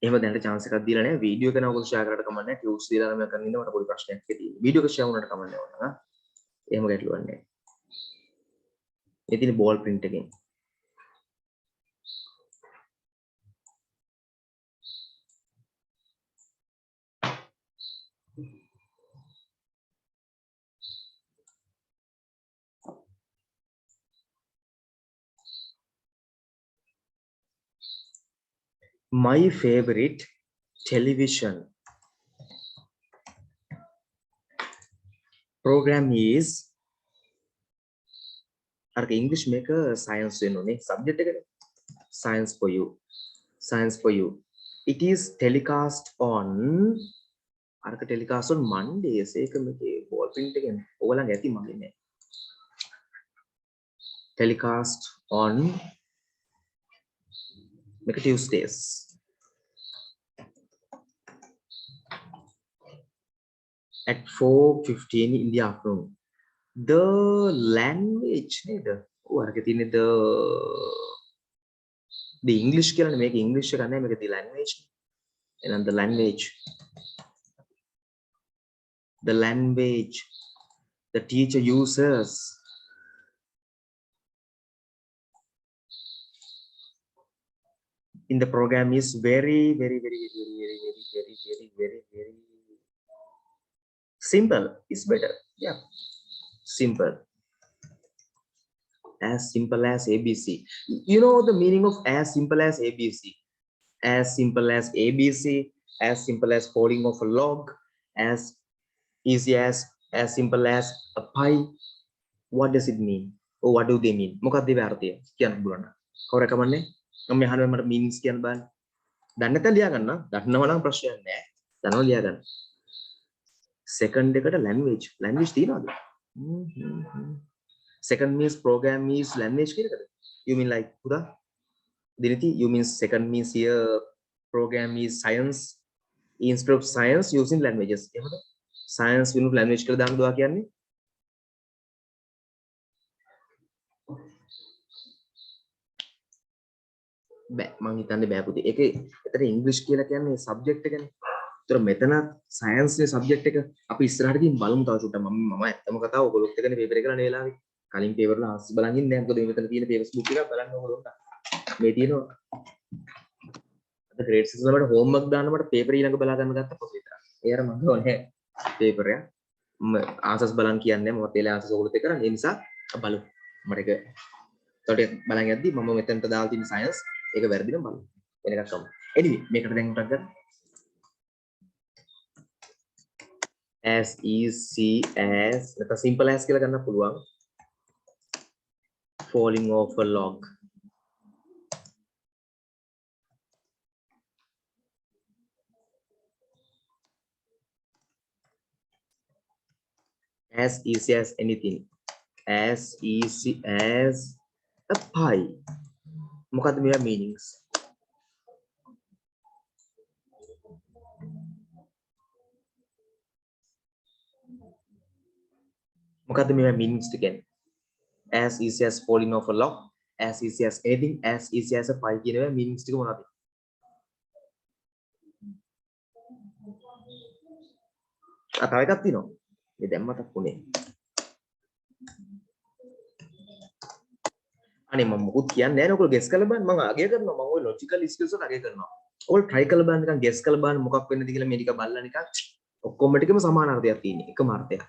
A: එහෙම දැනට chance එකක් දීලා නැහැ. වීඩියෝ එක නම් ඔයගොල්ලෝ share කරලා කමන්නේ නැහැ. ටියුට්ස් දීලා නම් කරන් ඉන්න මට පොඩි ප්‍රශ්නයක් තියෙනවා. වීඩියෝ එක share වුණාට කමන්නේ නැහැ. එහෙම ගැටලුවක් නැහැ. ඒ තියෙන බෝල් print එකෙන්. My favorite television program is අරක English මේක science වෙනුනේ subject එකට science for you it is telecast on අරක telecast on Mondays ඒක මේකේ ball print එකෙන් ඔයගලන් ඇති මගේ නෑ telecast on මේක Tuesdays at 4:15 in the afternoon. The language නේද? ඔව් අරක තියෙන්නේ the English කියලානේ මේක English එක නෑ මේක the language. එහෙනම් the language the teacher uses in the program is very simple. It's better. Yeah. Simple as ABC. You know the meaning of as simple as ABC? As simple as ABC, as simple as folding of a log, as easy as simple as a pie. What does it mean? Or what do they mean? මොකක්ද ඒ අර්ථය කියන්න බලන්න. කවුරු කමන්නේ? මම අහනවා මට meanings කියන්න බෑ. දන්නේ නැත්නම් ලියා ගන්න. දන්නව නම් ප්‍රශ්නයක් නෑ. දන්නව ලියා ගන්න. Second එකට language තියනවාද? Second means program means language කියන එකද? You mean like පුදා? Diniti, you mean second means here program is science instead of science using languages. එහෙමද? Science වෙනුත් language කියලා දාන්න දුවා කියන්නේ? බෑ මං හිතන්නේ බෑ පුතේ. ඒකේ එතන ඉංග්‍රීසි කියලා කියන්නේ subject එකනේ. ඒතර මෙතන science නේ subject එක. අපි ඉස්සරහට ගිහින් බලමු තව චුට්ටක්. මම ඇත්තම කතාව ඔයගොල්ලොත් එක්කනේ paper එක කරන වෙලාවේ. කලින් paper වල answers බලන් ඉන්නේ නැහැ. මොකද මෙතන තියෙන paper book එකක් බලන්න ඕගොල්ලොන්ට. මේ තියෙනවා. අද grade 6 වලට homework දාන්න මට paper ඊළඟ බලා ගන්න ගත්ත පොත විතරයි. ඒ අර මම ඕනේ paper එක. answers බලන් කියන්නේ මොකද ඒලා answers ඔයගොල්ලොත් එක්ක කරන්නේ. ඒ නිසා බලමු. මට ඒක තවට බලන් යද්දි මම මෙතනට දාලා තියෙන science ඒක වැරදි නම් බලමු. වෙන එකක් කමු. anyway මේකට දැන් උටක් ගන්න. as easy as නැත්නම් simple as කියලා ගන්න පුළුවන්. falling off a log. As easy as anything. As easy as a pie. මොකද්ද මේවා meanings? මොකද්ද මේවා meanings ටික කියන්නේ? As easy as falling off a log, as easy as anything, as easy as a pie කියන ඒවා meanings ටික මොනවද? තව එකක් තියෙනවා. මේ දැන් මතක් වුණේ. අනේ මම මොකුත් කියන්නේ නැහැ නේ ඔයගොල්ලෝ guess කරලා බලන්න මම අගය කරනවා මම ওই logical skills වලට අගය කරනවා. ඔයගොල්ලෝ try කරලා බලන්න නිකන් guess කරලා බලන්න මොකක් වෙන්නද කියලා මේ ටික බලලා නිකන් ඔක්කොම ටිකම සමාන අර්ථයක් තියෙන එකම අර්ථයක්.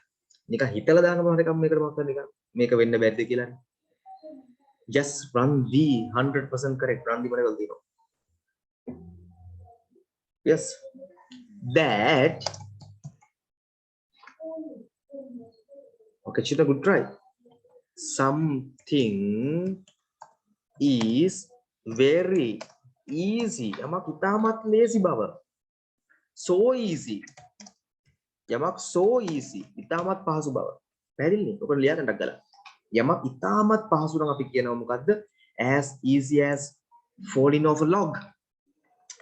A: නිකන් හිතලා දාන්න මොනවද එකක් මේකට මොකක්ද නිකන් මේක වෙන්න බැද්ද කියලා. Just run the 100% correct run the මොනවද තියෙනවා. Yes. That Okay, Chita, good try. Something is very easy. Yamak itamat lazy baba. So easy. Yamak so easy. Itamat pahasu baba. පැහැදිලිනේ. ඔක ලියා ගන්න ගලා. යමක් itamat පහසු නම් අපි කියනවා මොකද්ද? As easy as falling off a log.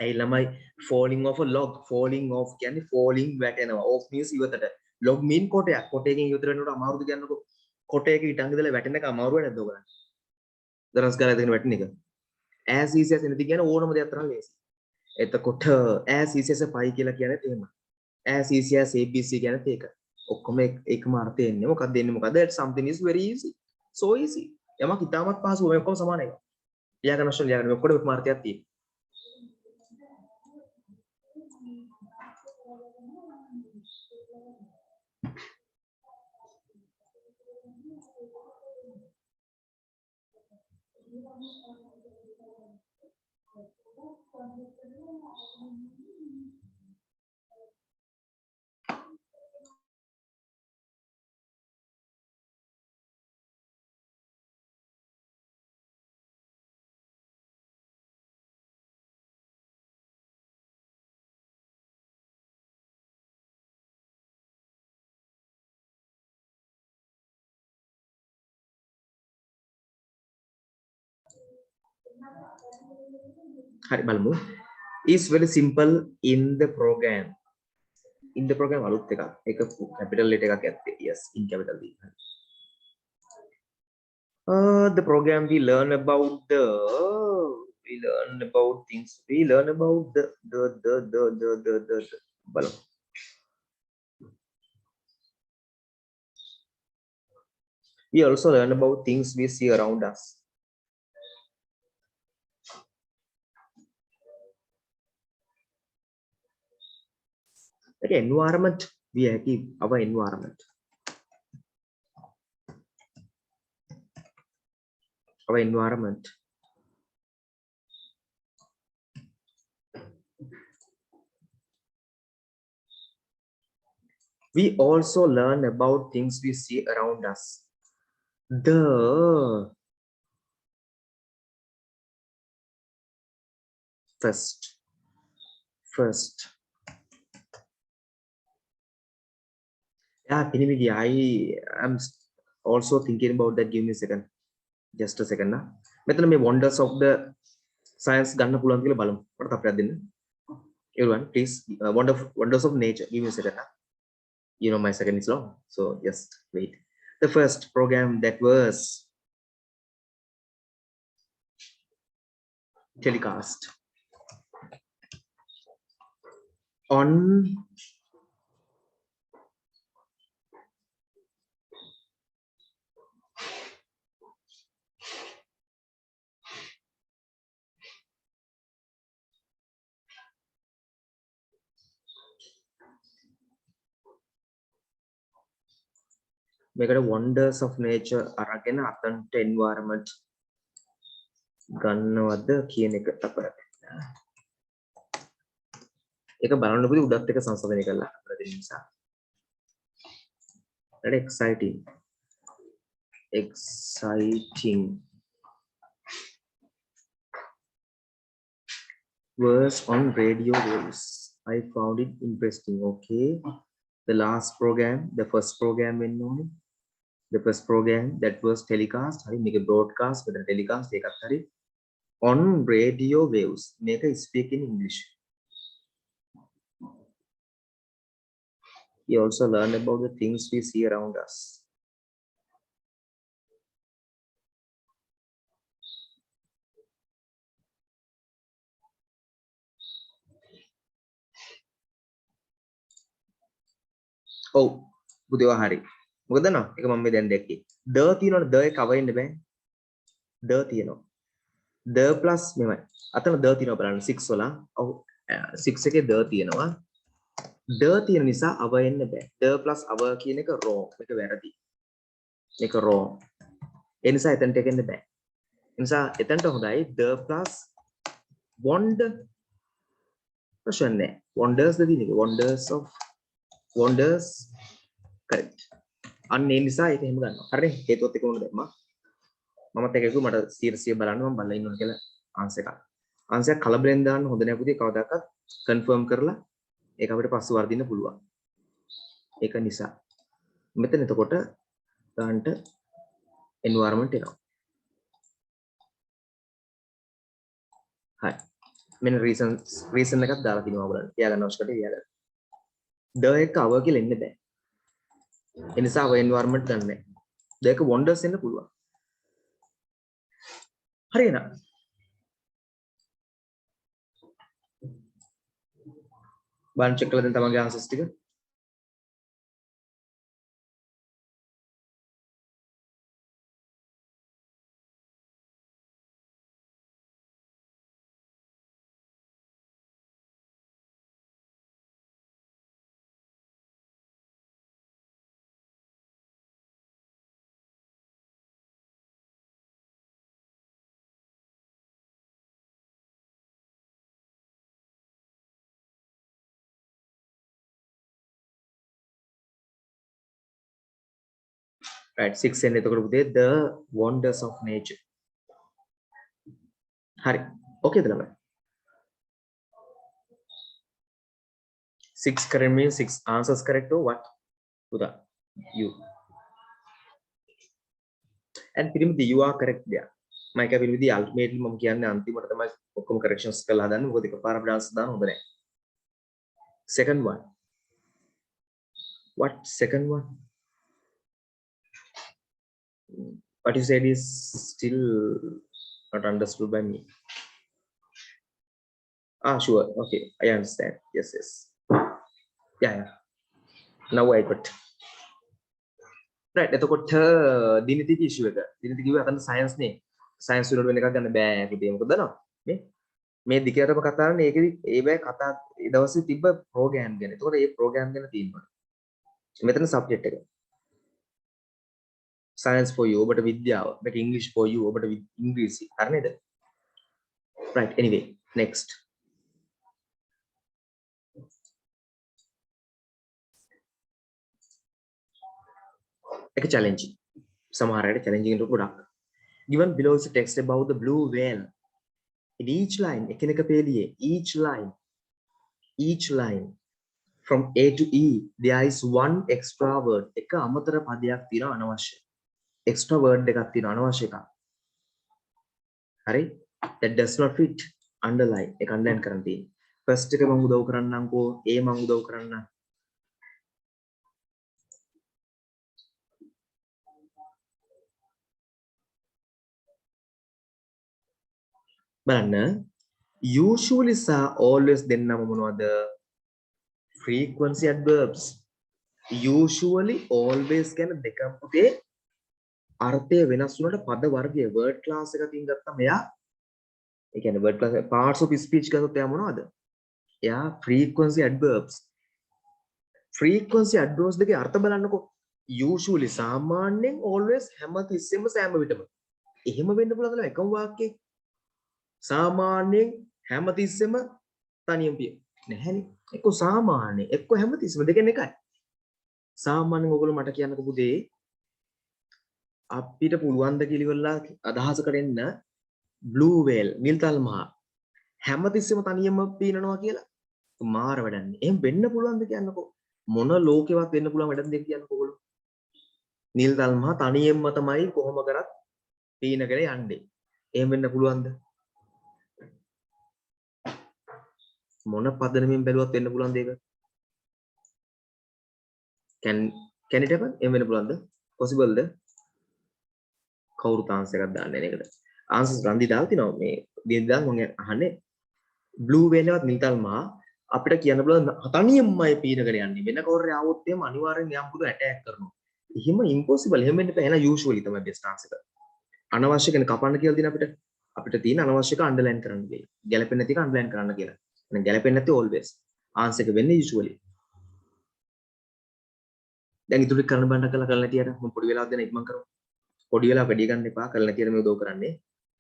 A: ඒ ළමයි falling off a log. Falling off කියන්නේ falling වැටෙනවා. Off means ඉවතට. Log mean කොටයක්. කොටයකින් ඉවතට වෙනකොට අමාරුද කියන්නකො. කොටයක ඉටංග දාලා වැටෙන එක අමාරු වෙන්නේ නැද්ද ඔයගලන්ට? දරස් ගාලා දෙන වැටෙන එක. As easy as anything කියන ඕනම දෙයක් තරම් ලේසි. එතකොට as easy as pie කියලා කියන්නේ එහෙමයි. As easy as ABC කියන්නේ ඒක. ඔක්කොම එකම අර්ථය එන්නේ මොකක්ද දෙන්නේ මොකද්ද? Something is very easy. So easy. යමක් ඉතාමත් පහසු මේ ඔක්කොම සමාන එක. ලියාගන්න අවශ්‍ය ලියාගන්න ඔක්කොම එකම අර්ථයක් තියෙනවා. හරි බලමු. Is very simple in the program. In the program අලුත් එකක්. ඒක capital letter එකක් ඇත්තේ. Yes, in capital D. The program we learn about things. We learn about the බලමු. We also learn about things we see around us. Okay, environment. We have our environment. Our environment. We also learn about things we see around us. The first. Yeah, Pinimigi, I am also thinking about that. Give me a second. Just a second. Na. මෙතන මේ wonders of the science ගන්න පුළුවන් කියලා බලමු. මට තප්පරයක් දෙන්න. Everyone, please. Wonders of nature. Give me a second. Na. You know my second is long, so just wait. The first program that was telecast on මේකට wonders of nature අරගෙන අතන්ට environment ගන්නවද කියන එක තමයි. ඒක බලන්න පුදු උඩත් එක සංශෝධනය කරලා අපිට දෙන්න නිසා. That exciting was on radio waves. I found it interesting. Okay, the last program, the first program when known. The first program that was telecast, hari make a broadcast with a telecast ekak hari on radio waves. Make a speak in English. We also learn about the things we see around us. Oh, බුදේවා hari. මොකද දන්නව? ඒක මම මේ දැන් දැක්කේ. the තියෙනවනේ the එක cover වෙන්න බෑ. the තියෙනවා. the plus මෙමය. අතන the තියෙනවා බලන්න 6 වල. ඔව් 6 එකේ the තියෙනවා. the තියෙන නිසා අව එන්න බෑ. the plus අව කියන එක wrong. මේක වැරදි. මේක wrong. ඒ නිසා එතනට එන්න බෑ. ඒ නිසා එතනට හොඳයි the plus wonder ප්‍රශ්න නැහැ. wonders ද තියෙන්නේ. wonders correct. අන්න ඒ නිසා ඒක එහෙම ගන්නවා. හරිනේ? හේතුවත් එක උන දැම්මා. මමත් ඒක කිව්වා මට 100 බලන්න මම බලලා ඉන්නවා කියලා ආන්සර් එකක්. ආන්සර් එක කලබලෙන් දාන්න හොඳ නෑ පුතේ. කවදාකවත් කන්ෆර්ම් කරලා ඒක අපිට පස්සෙ වර්ධින්න පුළුවන්. ඒක නිසා මෙතන එතකොට ගන්නට environment එනවා. හරි. මෙන්න reason එකක් දාලා තිනවා බලන්න. එයා ගන්න අවශ්‍ය කට එයා ගන්න. the එක අව කියලා එන්න බෑ. ඒ නිසා අව environment ගන්න නෑ. the එක wonders එන්න පුළුවන්. හරියන. බලන්න check කරලා දැන් තමන්ගේ answers ටික. right 6 එන්න එතකොට පුතේ the wonders of nature. හරි. ඕකේද ළමයි? 6 correct means 6 answers correct or what? Uda, you. And පිරිමිදි you are correct there. මම එක පිරිමිදි ultimately මම කියන්නේ අන්තිමට තමයි ඔක්කොම corrections කරලා හදන්නේ. මොකද එකපාර අපිට answer දාන්න හොඳ නැහැ. Second one. What second one? What you said is still not understood by me. Ah, sure. Okay, I understand. Yes, yes. Yeah. Now I got. Right. එතකොට දිනතික issue එක. දිනතික කිව්වේ අතන science නේ. Science වල වෙන එකක් ගන්න බෑ පුතේ. මොකද දන්නවද? මේ දිගටම කතා කරන්නේ ඒකෙදි ඒ බෑ කතා ඒ දවසේ තිබ්බ ප්‍රෝග්‍රෑම් ගැන. එතකොට මේ ප්‍රෝග්‍රෑම් ගැන තියෙනවා. මෙතන සබ්ජෙක්ට් එක. Science for you ඔබට විද්‍යාව. මේක English for you ඔබට ඉංග්‍රීසි. හරි නේද? Right. Anyway, next. එක challenging. සමහර අයට challenging එක ගොඩක්. Given below is a text about the blue whale. In each line, එකිනෙක පේලියේ each line from A to E, there is one extra word. එක අමතර පදයක් තියෙනවා අනවශ්‍ය. Extra word එකක් තියෙනවා අනවශ්‍ය එකක්. හරි? That does not fit. Underline. ඒක underline කරන්න තියෙන්නේ. First එක මම උදව් කරන්නම්කෝ. A මම උදව් කරන්න. බලන්න. Usually සහ always දෙන්නම මොනවද? Frequency adverbs. Usually always කියන දෙකම පුතේ අර්ථය වෙනස් වුණාට පද වර්ගය word class එක තින් ගත්තම එයා ඒ කියන්නේ word class parts of speech ගත්තොත් එයා මොනවද? එයා frequency adverbs. Frequency adverbs දෙකේ අර්ථ බලන්නකෝ. Usually සාමාන්‍යයෙන් always හැමතිස්සෙම සෑම විටම. එහෙම වෙන්න පුළුවන්ද එකම වාක්‍යයේ? සාමාන්‍යයෙන් හැමතිස්සෙම තනියම පිය. නැහැනේ. එක්ක සාමාන්‍ය එක්ක හැමතිස්සෙම දෙකෙන් එකයි. සාමාන්‍යයෙන් ඔයගොල්ලෝ මට කියන්නකෝ පුතේ අපිට පුළුවන් ද කියලා අදහස කරෙන්න blue whale නිල්තල් මහ හැමතිස්සෙම තනියම පීනනවා කියලා මාර වැඩන්නේ. එහෙම වෙන්න පුළුවන්ද කියන්නකෝ. මොන ලෝකෙවත් වෙන්න පුළුවන් වැඩක් දෙක කියන්නකෝ ඔයගොල්ලෝ. නිල්තල් මහ තනියෙන්ම තමයි කොහොම කරත් පීනගෙන යන්නේ. එහෙම වෙන්න පුළුවන්ද? මොන පදනමින් බැලුවත් වෙන්න පුළුවන් දෙයක. can it happen? එහෙම වෙන්න පුළුවන්ද? possible ද? කවුරුත් ආන්සර් එකක් දාන්නේ නේද? ආන්සර්ස් රන්දි දාලා තිනවා මේ දෙන්දා මම අහන්නේ බ්ලූ වේලවත් නිල්තල් මා අපිට කියන්න පුළුවන් තනියමයි පීනගෙන යන්නේ වෙන කවුරු ආවොත් එහෙම අනිවාර්යෙන් යම් පුදු ඇටැක් කරනවා. එහෙම ඉම්පොසිබල් එහෙම වෙන්න බෑ. එහෙනම් යූෂුවලි තමයි බෙස්ට් ආන්සර් එක. අනවශ්‍ය කෙන කපන්න කියලා දින අපිට තියෙන අනවශ්‍ය එක අන්ඩර්ලයින් කරන්න කියලා. ගැලපෙන්නේ නැති එක අන්ඩර්ලයින් කරන්න කියලා. එහෙනම් ගැලපෙන්නේ නැති always ආන්සර් එක වෙන්නේ යූෂුවලි. දැන් ඉතුරු කරන්න බණ්ඩ කළා නැතියට මම පොඩි වෙලාවක් දෙන ඉක්මන් කරමු. පොඩි වෙලාව වැඩි ගන්න එපා කරලා නැතියට මේ උදව් කරන්නේ.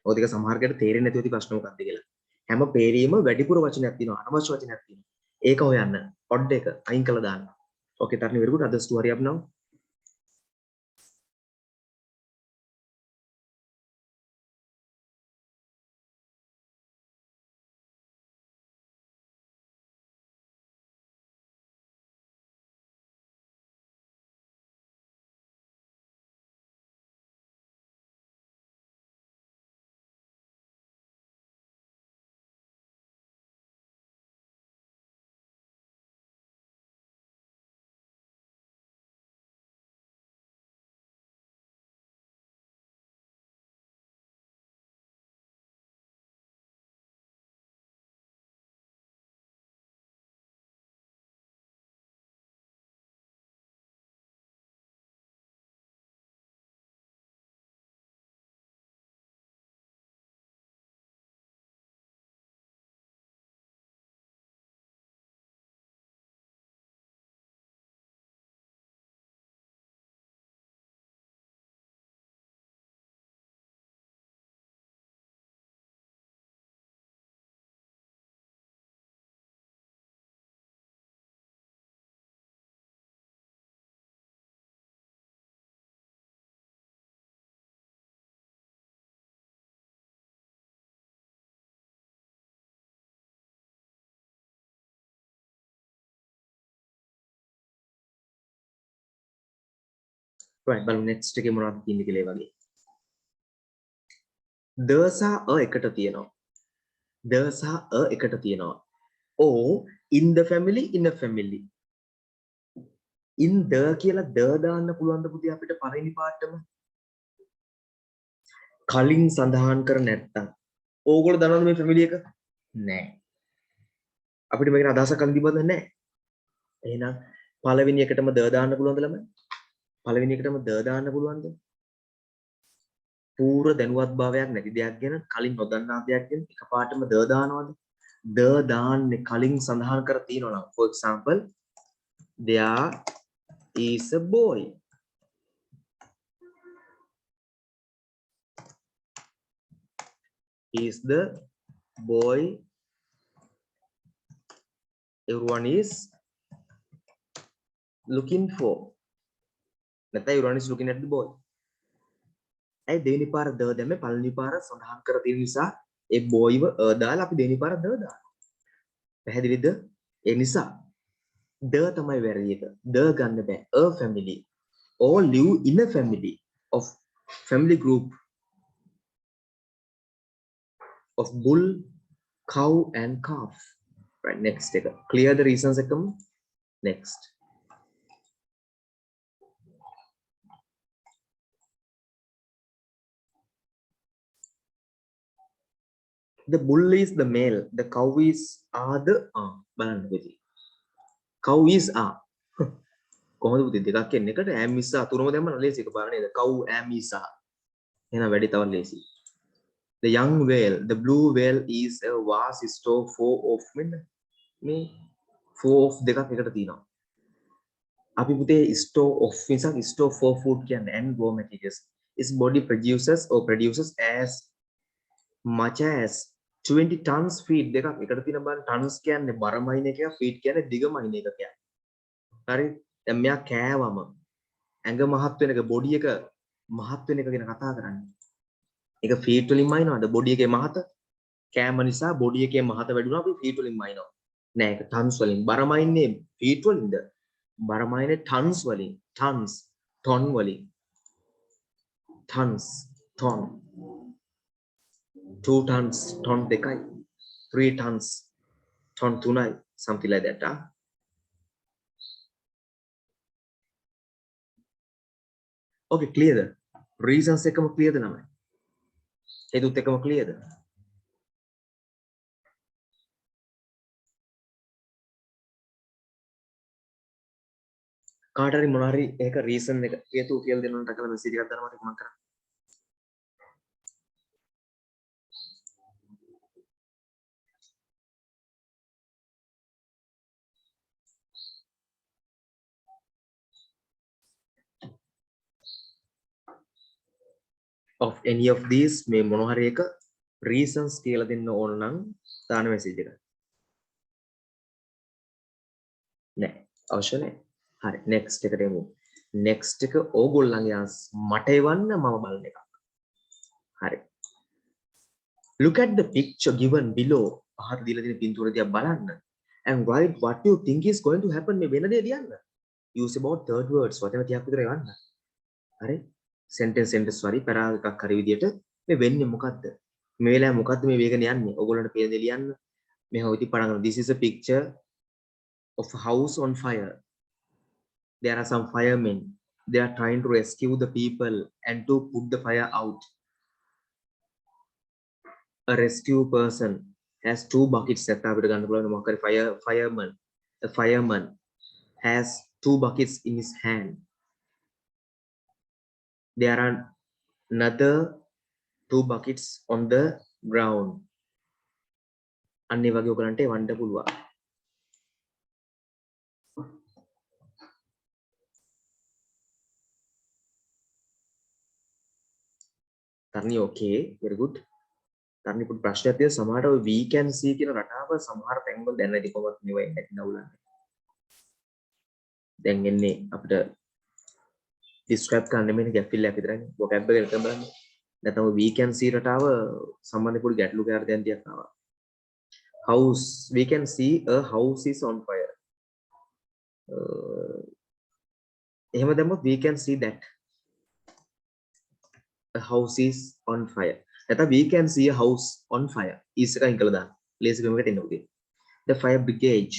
A: ඔය ටික සමහරකට තේරෙන්නේ නැති ඔති ප්‍රශ්න මොකක්ද කියලා. හැම පේරීම වැඩිපුර වචනයක් තියෙනවා අනවශ්‍ය වචනයක් තියෙනවා. ඒක හොයන්න. ඔඩ් එක අයින් කළා දාන්න. Okay, Tarni, very good. Others to hurry up now. right බලමු next එකේ මොනවද තියෙන්නේ කියලා ඒ වගේ the සහ a එකට තියෙනවා the සහ a එකට තියෙනවා or in the family in a family in the කියලා the දාන්න පුළුවන් ද පුතේ අපිට පළවෙනි පාඩම කලින් සඳහන් කර නැත්තම් ඕගොල්ලෝ දන්නවද මේ ෆැමිලි එක නෑ අපිට මේකට අදහසක් අඳින්න තිබ්බද නැහැ එහෙනම් පළවෙනි එකටම the දාන්න පුළුවන්ද ළමයි පළවෙනි එකටම the දාන්න පුළුවන්ද පූර්ව දැනුවත් භාවයක් නැති දෙයක් ගැන කලින් නොදන්නා දෙයක් ගැන එකපාරටම the දානවද the දාන්නේ කලින් සඳහන් කර තියෙනවා නම් for example there is a boy is the boy everyone is looking for නැත්නම් everyone is looking at the boy ඇයි දෙවෙනි පාර the දැම්මේ පළවෙනි පාර සඳහන් කර තියෙන නිසා ඒ boyව දාලා අපි දෙවෙනි පාර the දානවා පැහැදිලිද ඒ නිසා the තමයි වැරදි එක the ගන්න බෑ a family all live in a family of family group of bull cow and calf right next එක clear the reasons එකම next the bull is the male the cow is are the බලන්න පුතේ cow is are කොහොමද පුතේ දෙකක් එන්නේ එකට am is are තුනම දැම්මම ලේසි එක බලන්න නේද cow am is are එහෙනම් වැඩි තවත් ලේසි the young whale the blue whale is a vast store for of මෙන්න මේ for of දෙකක් එකට තියෙනවා අපි පුතේ store of මිසක් store for food කියන්නේ and raw materials its body produces as much as 20 tons feed දෙකක් එකට තියෙන බලන්න tons කියන්නේ බරමයින එක feed කියන්නේ දිගමයින එක කියන්නේ හරි දැන් මෙයා කෑවම ඇඟ මහත් වෙන එක බොඩි එක මහත් වෙන එක ගැන කතා කරන්නේ ඒක feed වලින් මයින්නවද බොඩි එකේ මහත කෑම නිසා බොඩි එකේ මහත වැඩි වුණා අපි feed වලින් මයින්නවා නෑ ඒක tons වලින් බරමයින්නේ feed වලින්ද බරමයිනේ tons වලින් tons ton වලින් tons ton 2 tons ton දෙකයි 3 tons ton තුනයි something like that okay clear the reasons එකම clear ද නමයි හේතුත් එකම clear ද කාට හරි මොන හරි ඒක reason එක හේතු කියලා දෙන්නට කියලා message එකක් දානවා මම කරා of any of these මේ මොන හරි එක reasons කියලා දෙන්න ඕන නම් දාන message එක නෑ අවශ්‍ය නෑ හරි next එකට එමු next එක ඕගොල්ලන්ගේ මට එවන්න මම බලන එකක් හරි look at the picture given below පහත දීලා තියෙන පින්තූර දිහා බලන්න and write what you think is going to happen මේ වෙන දේ ලියන්න use about third words වචන 30ක් විතර එවන්න හරි sentence sorry පැරා එකක් හරි විදියට මේ වෙන්නේ මොකද්ද මේ වෙලාවේ මොකද්ද මේ වේගන යන්නේ ඕගොල්ලන්ට පේන දේ ලියන්න මේ හොයිති පටන් ගන්න this is a picture of a house on fire there are some firemen they are trying to rescue the people and to put the fire out a rescue person has 2 buckets නැත්නම් අපිට ගන්න පුළුවන් මොකක් හරි fireman has 2 buckets in his hand there are another 2 buckets on the ground අන්න ඒ වගේ ඔයගලන්ට එවන්න පුළුවන් තරණි okay very good තරණි පුත් ප්‍රශ්නයක් තියෙන සමහරට ඔය we can see කියන රටාව සමහර තැන්වල දැන් නැති කොහොමද නෙවෙයි නැති නවුලන්නේ දැන් එන්නේ අපිට describe කරන්න මෙන්න gap fill එකක් විතරයි vocab එක එක බලන්න නැත්නම් we can see රටාව සම්බන්ධ පොඩි ගැටලු කාර්යයන් තියක් ආවා house we can see a house is on fire එහෙම දැම්මොත් we can see that a house is on fire. නැත්නම් we can see a house on fire. is එක අයින් කළා දාන්න. ලේසි ක්‍රමයකට එන්න උදේ. The fire brigade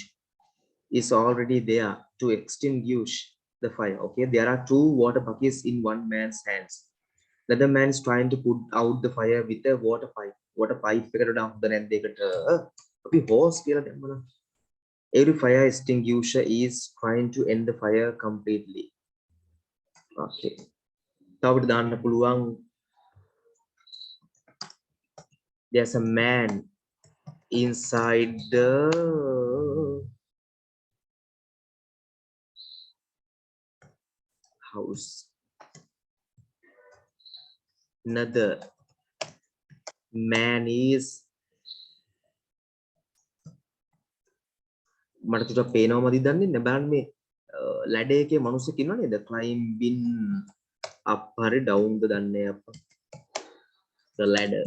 A: is already there to extinguish the fire. Okay, there are two water buckets in one man's hands. The other man is trying to put out the fire with a water pipe. Water pipe එකට දාන්න නැද්ද ඒකට? අපි hose කියලා දැම්මනම්. Every fire extinguisher is trying to end the fire completely. Okay. තව අපිට දාන්න පුළුවන් there's a man inside the house. Another man is මට ටිකක් පේනවා මදි දන්නේ නැහැ බලන්න මේ ලැඩ එකේ මිනිස්සෙක් ඉන්නව නේද climbing up හරි down ද දන්නේ අප්පා the ladder.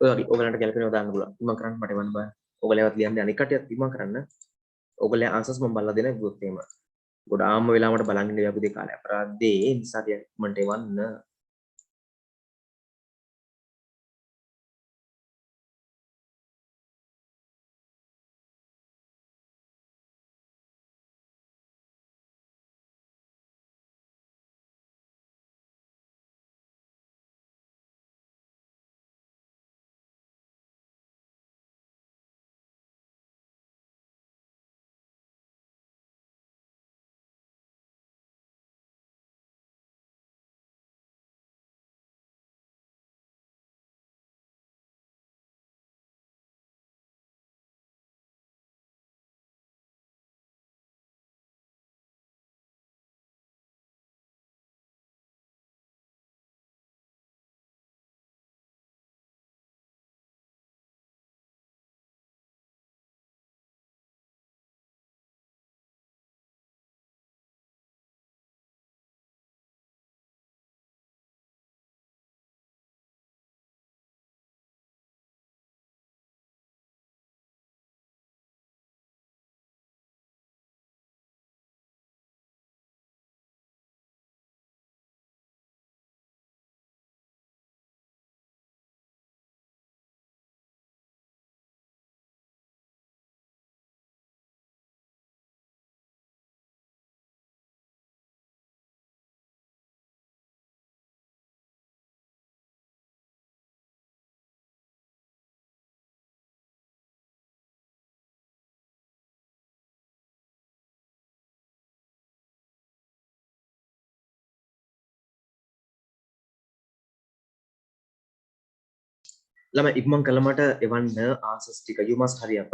A: ඔයගේ ඔයගලන්ට ගැලපෙනව දාන්න පුළුවන්. මම කරන්න මට එවන්න බෑ. ඔයගලවත් ලියන්න අනික කටියත් ඉක්මන් කරන්න. ඔයගලේ answers මම බලලා දෙන ගොත් එහෙම. ගොඩාම වෙලාවට බලන් ඉන්නේ අපි දෙක කාලේ අපරාධේ ඒ නිසා ඉක්මනට එවන්න. ළමයි ඉක්මන් කළා මට එවන්න answers ටික. You must hurry up.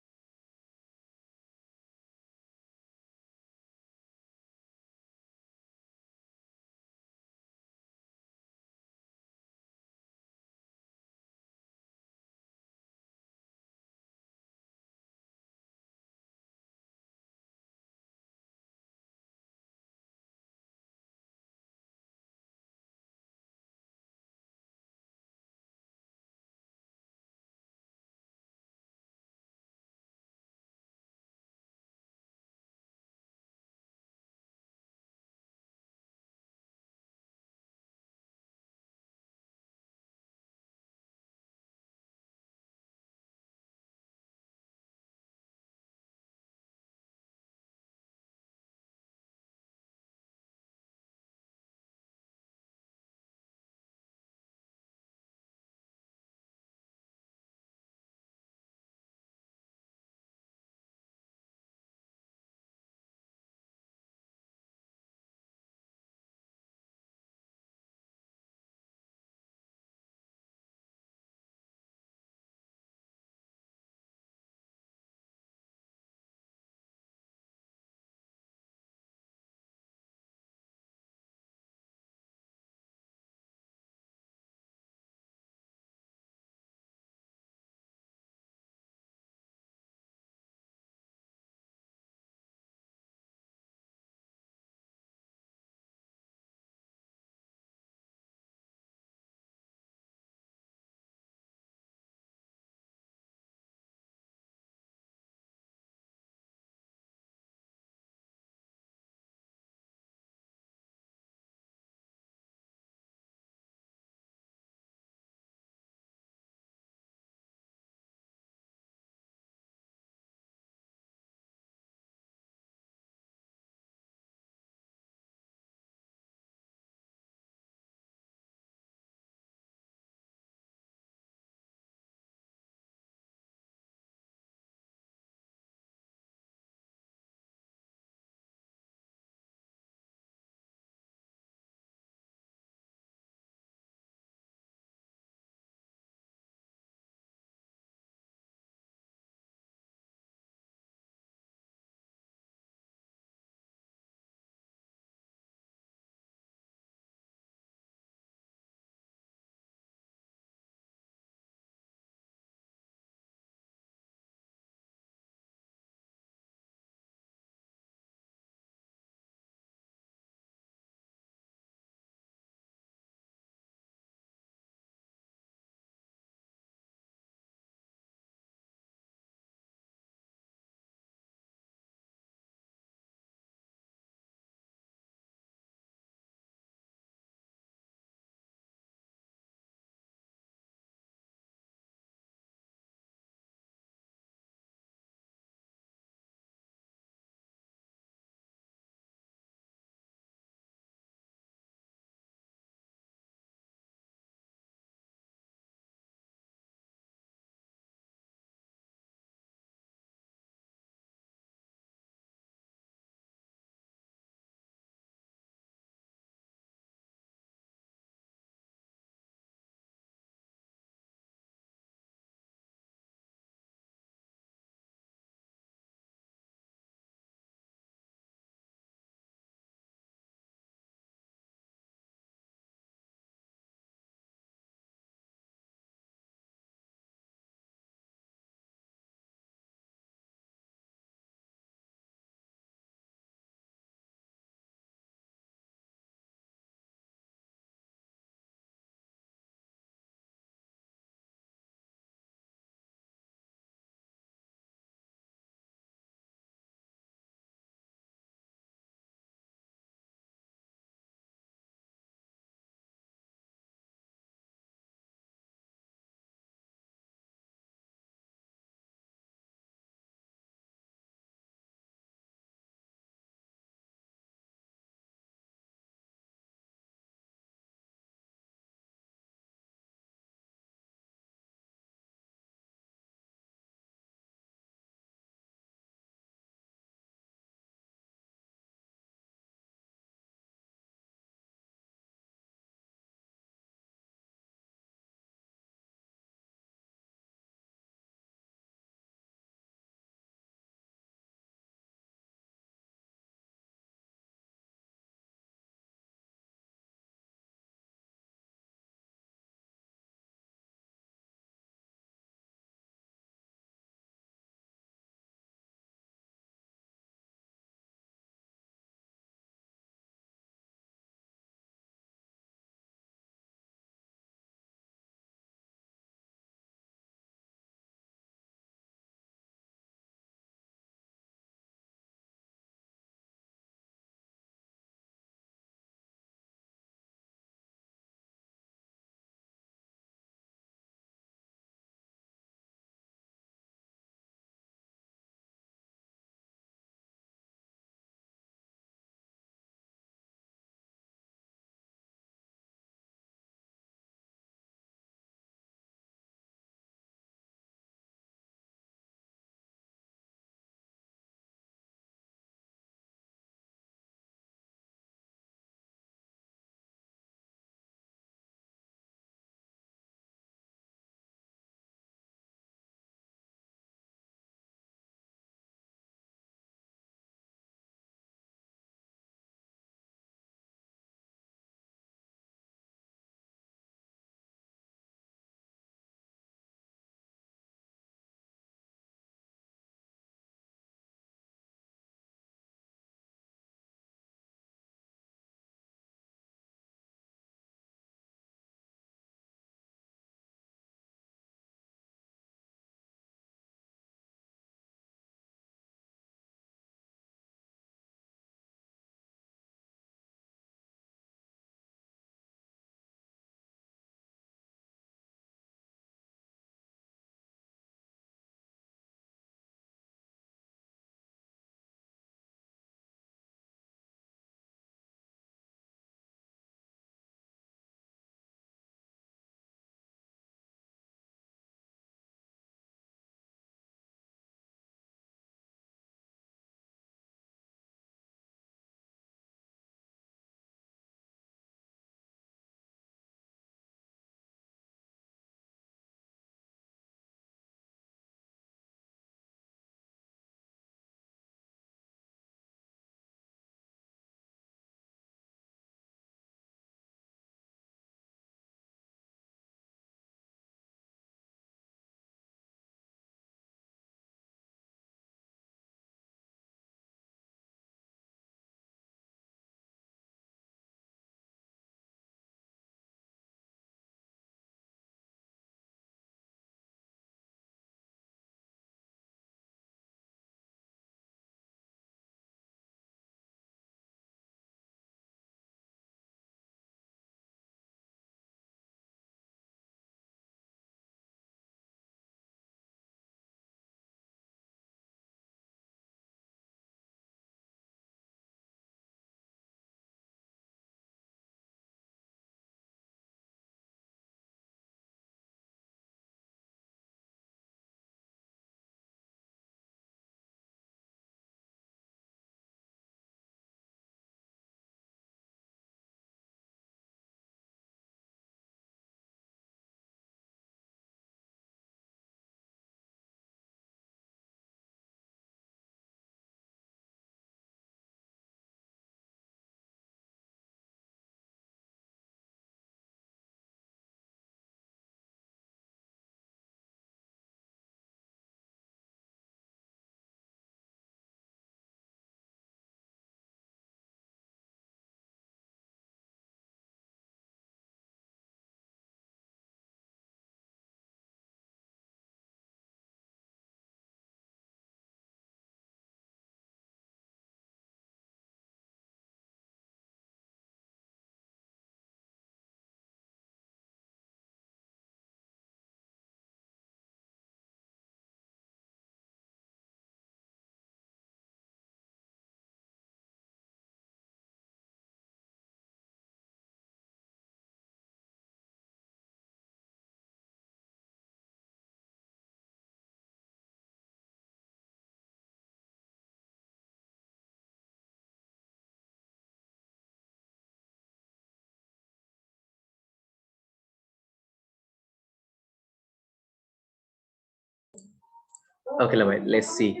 A: Okay, let's see.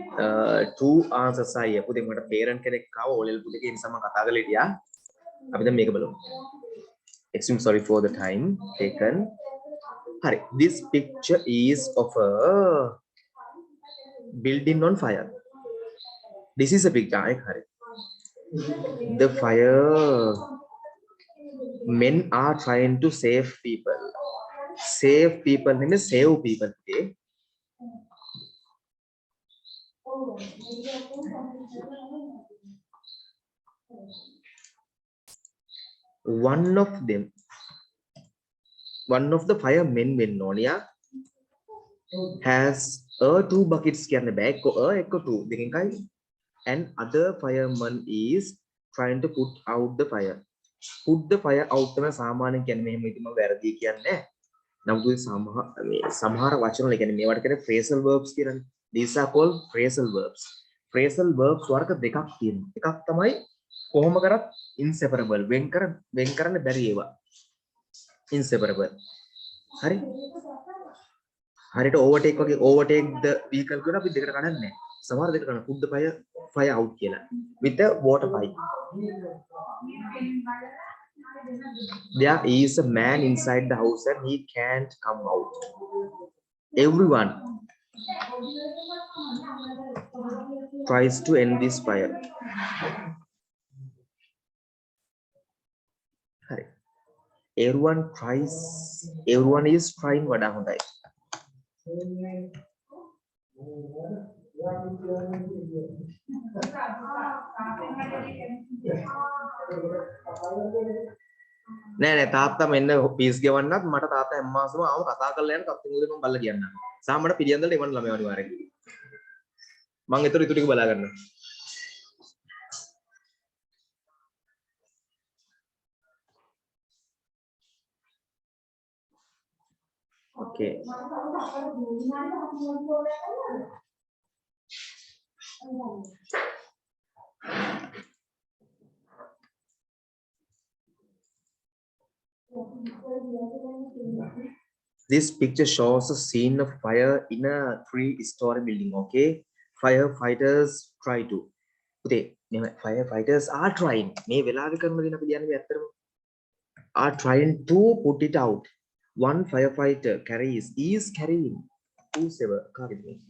A: Two answers are here. Putting my parent can cow or little putting in some catagalidia. I've been make a balloon. Extreme sorry for the time taken. Hurry. This picture is of a building on fire. This is a picture. Hurry. The fire men are trying to save people. Save people means save people. Okay. One of the firemen Nonia has two buckets කියන bag එක two දෙකෙන් කයි and other fireman is trying to put out the fire. Put the fire out තමයි සාමාන්‍යයෙන් කියන්නේ මෙහෙම ඉතින් මම වැරදි කියන්නේ නමුත් සමහර වචන වල කියන්නේ මේවට කියන්නේ phrasal verbs කියලානේ. These are called phrasal verbs. Phrasal verbs වර්ග දෙකක් තියෙනවා. එකක් තමයි කොහොම කරත් inseparable වෙන් කරන්න බැරි ඒවා. Inseparable. හරි. හරියට overtake වගේ overtake the vehicle කියලා අපි දෙකට කඩන්නේ නැහැ. සමහර දෙකට කරන put the fire out කියලා with the water pipe. There is a man inside the house and he can't come out. Everyone tries to end this fire. Hurry. Everyone is trying වඩා හොඳයි. නෑ තාත්තා මෙන්න පීස් ගෙවන්නත් මට තාත්තා හැම මාසෙම ආව කතා කරලා යන කප්පින් උදේ මම බල්ලා කියන්නම්. සාමඩ පිළියන්දලට එවන්න ළමයි අනිවාර්යෙන්. මම ඒතර ඉතුරු ටික බලා ගන්නවා. Okay. This picture shows a scene of fire in a 3-story building. Okay, firefighters try to. Firefighters are trying. Are trying to put it out. One firefighter is carrying. Whosoever carrying me.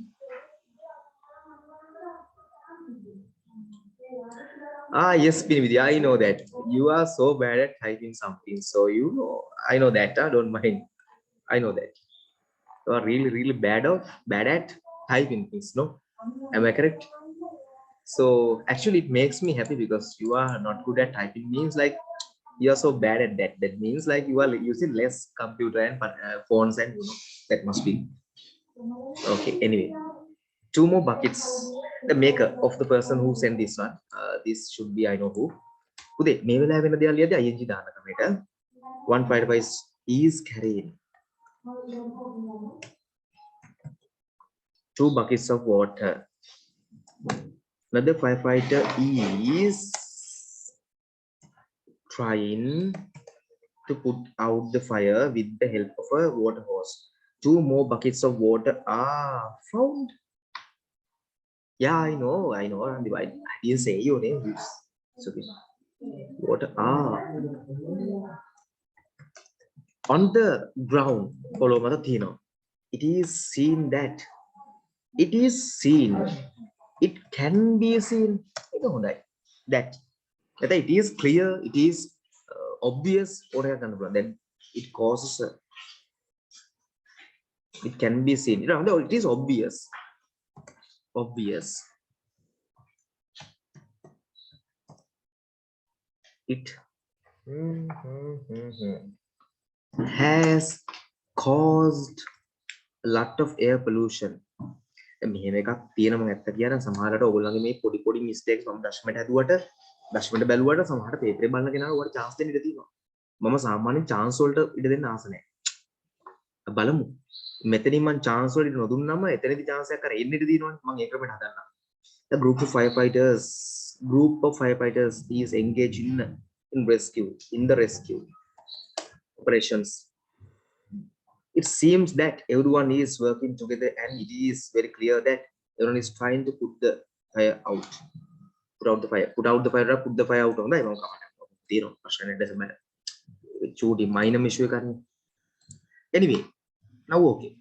A: Yes, Pinvidya, I know that. You are so bad at typing something. So you know, I know that. Don't mind. I know that. You are really bad at typing things. No, am I correct? So actually, it makes me happy because you are not good at typing. Means like you are so bad at that. That means like you are using less computer and phones, and you know, that must be okay. Anyway, 2 more buckets. The maker of the person who sent this one. This should be I know who. උදේ මේ වෙලාවේ වෙන දේවල් ලියද්දී ing දාන්න කමෙට. One firefighter is carrying 2 buckets of water. Another firefighter is trying to put out the fire with the help of a water hose. 2 more buckets of water are found. Yeah, I know. I didn't say your name. It's okay. Water are on the ground. Follow Matathino. It is seen that it can be seen that it is clear, it is obvious, or then it causes it can be seen. No, it is obvious. It has caused a lot of air pollution. මෙහෙම එකක් තියෙනවා මම ඇත්ත කියනවා සමහරවිට ඔයගොල්ලන්ගේ මේ පොඩි mistakes මම දශමයට බැලුවට සමහරට පේපරේ බලන කෙනාට ඔයාලට chance දෙන්න ඉඩ තියෙනවා. මම සාමාන්‍යයෙන් chance වලට ඉඩ දෙන්න ආස නැහැ. බලමු. මෙතනින් මම chance වලට නොදුන්නම එතනදී chance එකක් අර එන්න ඉඩ තියෙනවනේ. මම ඒ ක්‍රමයට හදන්නම්. The group of firefighters is engaged in the rescue operations. It seems that everyone is working together and it is very clear that everyone is trying to put the fire out. Put out the fire. Put out the fire. Put the fire out. Hondai mama kawana. It doesn't matter. Chudi minor issue karni. Anyway, now okay.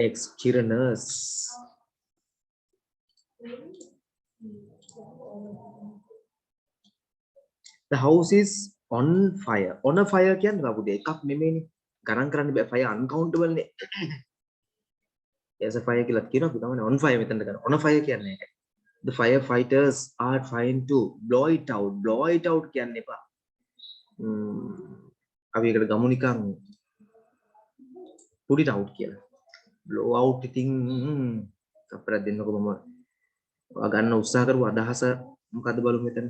A: Next, Kiranus. The house is on fire. On a fire kyan babu de ekak නෙමෙයිනේ. ගණන් කරන්න බෑ fire uncountable නේ. There's a fire කියලා කියනවා අපි තමයි on fire මෙතනට ගන්න. On a fire කියන්නේ ඒකයි. The firefighters are trying to blow it out. Blow it out කියන්න එපා. අපි ඒකට ගමු නිකන් put it out කියලා. Blow out ඉතින් අපර දෙන්නකො මම ගන්න උත්සාහ කරුවා අදහස මොකද්ද බලමු මෙතන.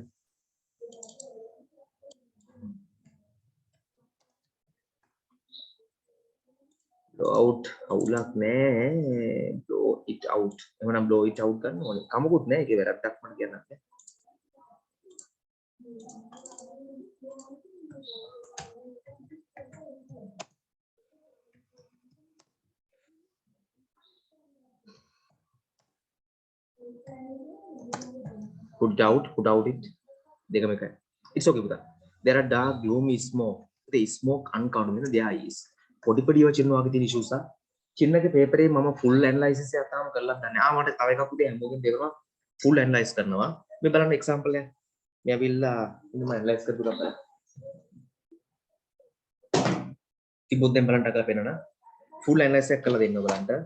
A: Blow out අවුලක් නෑ. Blow it out. එහෙනම් blow it out ගන්න ඕනේ. කමකුත් නෑ ඒකේ වැරද්දක් මම කියන්නත් නෑ. Put out it. දෙකම එකයි. It's okay පුතා. There are dark gloomy smoke. The smoke uncountable there is. පොඩි පොඩි ඒවා චින්න වගේ තියෙන issues ආ. චින්නගේ පේපරේ මම full analysis එකක් තාම කරලා නැහැ. මට තව එකක් පුතේ හැමෝගෙන් දෙනවා full analyze කරනවා. මේ බලන්න example එක. මේ ඇවිල්ලා ඉන්න මම analyze කරපු ගමන් තිබුද්දෙන් බලන්න අකලා පේනවනම් full analysis එකක් කරලා දෙන්න බලන්න.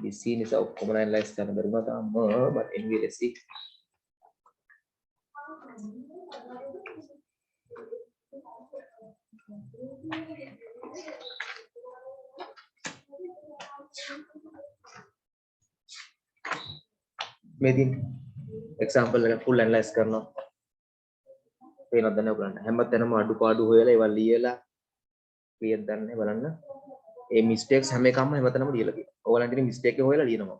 A: This scene is of common analyze කරන්න බැරුණා තාම, but anyway let's see. Maybe example එක full analyze කරනවා. පේනවද නැව බලන්න. හැමතැනම අඩුපාඩු හොයලා ඒවා ලියලා ක්ලියර් දන්නේ බලන්න. ඒ mistakes හැම එකක්ම හැමතැනම ලියලා තියෙනවා. ඕගලන්ට ඉතින් mistake එක හොයලා ලියනවා.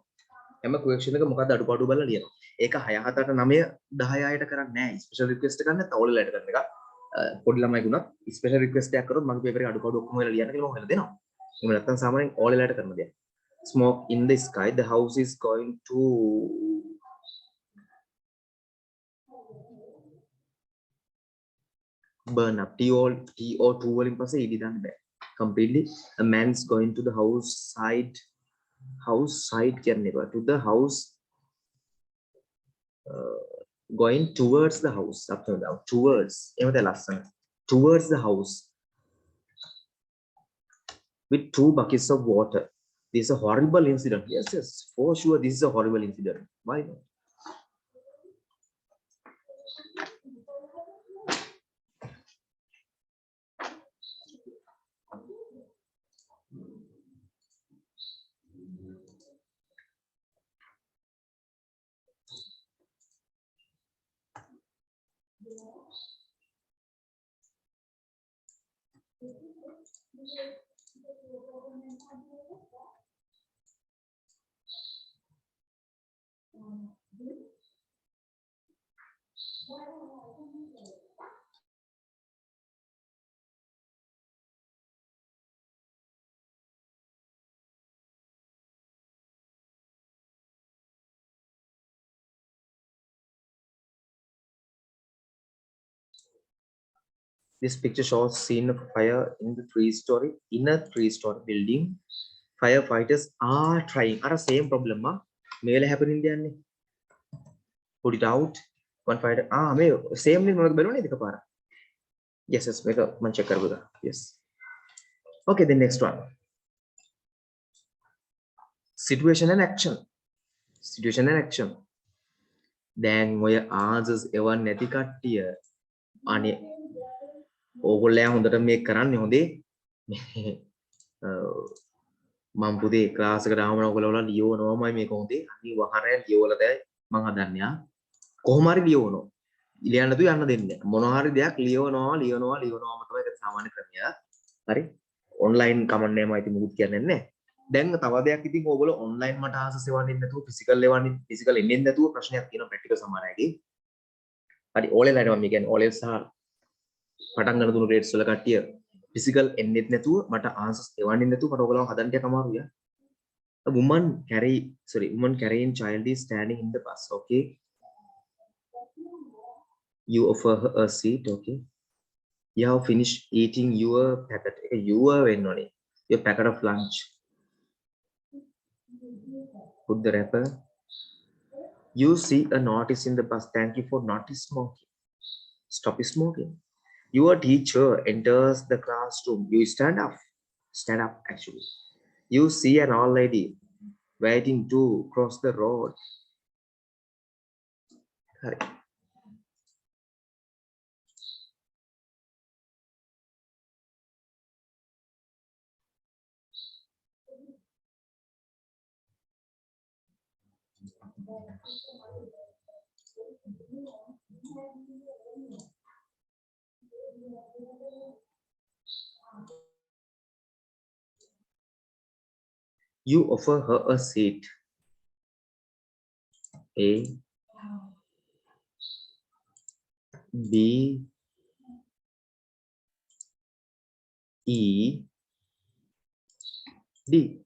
A: හැම question එක මොකද්ද අඩුපාඩු බලලා ලියනවා. ඒක 6 7 8 9 10 අයට කරන්නේ නැහැ. special request එකක් නැත්නම් ඕලලට කරන එක. පොඩි ළමයි ගුණත් special request එකක් කරොත් මගේ paper එක අඩුපාඩු ඔක්කොම හොයලා ලියන්න කියලා මම හොයලා දෙනවා. එහෙම නැත්නම් සාමාන්‍යයෙන් ඕලලට කරන දෙයක්. Smoke in the sky. The house is going to burn up. TO2 වලින් පස්සේ ED දාන්න බෑ. Completely. A man's going to the house side කියන්නේ බා. To the house going towards the house. up and down. Towards. එහෙමද ලස්සන. Towards the house. With 2 buckets of water. This is a horrible incident. Yes, for sure this is a horrible incident. Why not? This picture shows scene of fire in the 3-story building. Firefighters are trying. Are same problem ma. Mele happening there. Put it out. One fighter. Me same ni මම බලුවා නේද එකපාර. Yes, yes, make a man check kar yes. Okay, the next one. Situation and action. Situation and action. දැන් ඔය answers එවන් නැති කට්ටිය අනේ ඕගොල්ලෝ හොඳට මේක කරන්නේ හොඳේ මම පුතේ ක්ලාස් එකට ආවම ඔයගොල්ලෝ ලියවනවාමයි මේක හොඳේ අනිවාර්යයෙන් ලියවලා තමයි මම හදන්නේ කොහොම හරි ලියවනවා ලියන්න තු යන්න දෙන්නේ මොනවා හරි දෙයක් ලියවනවාම තමයි ඒක සාමාන්‍ය ක්‍රමය හරි ඔන්ලයින් කමෙන්ට් එකම ඉතින් මුකුත් කියන්නේ නැහැ දැන් තව දෙයක් ඉතින් ඕගොල්ලෝ ඔන්ලයින් මට ආසස් එවන්නේ නැතුව ෆිසිකල් එන්නේ නැතුව ප්‍රශ්නයක් තියෙනවා ප්‍රැක්ටිකල් සමහර අයගේ හරි ඕලෙල් හරිම මේ කියන්නේ ඕලෙල් සහ පටන් ගන්න දුණු රේට්ස් වල කට්ටිය ෆිසිකල් එන්නේ නැතුව මට ආන්සර්ස් එවන්නේ නැතුව මට ඕගොල්ලෝ හදන්න ටික අමාරුයි a woman carrying child is standing in the bus okay you offer her a seat okay you have finished eating your packet your packet of lunch put the wrapper you see a notice in the bus thank you for not smoking stop smoking your teacher enters the classroom you stand up actually you see an old lady waiting to cross the road correct you offer her a seat a b e d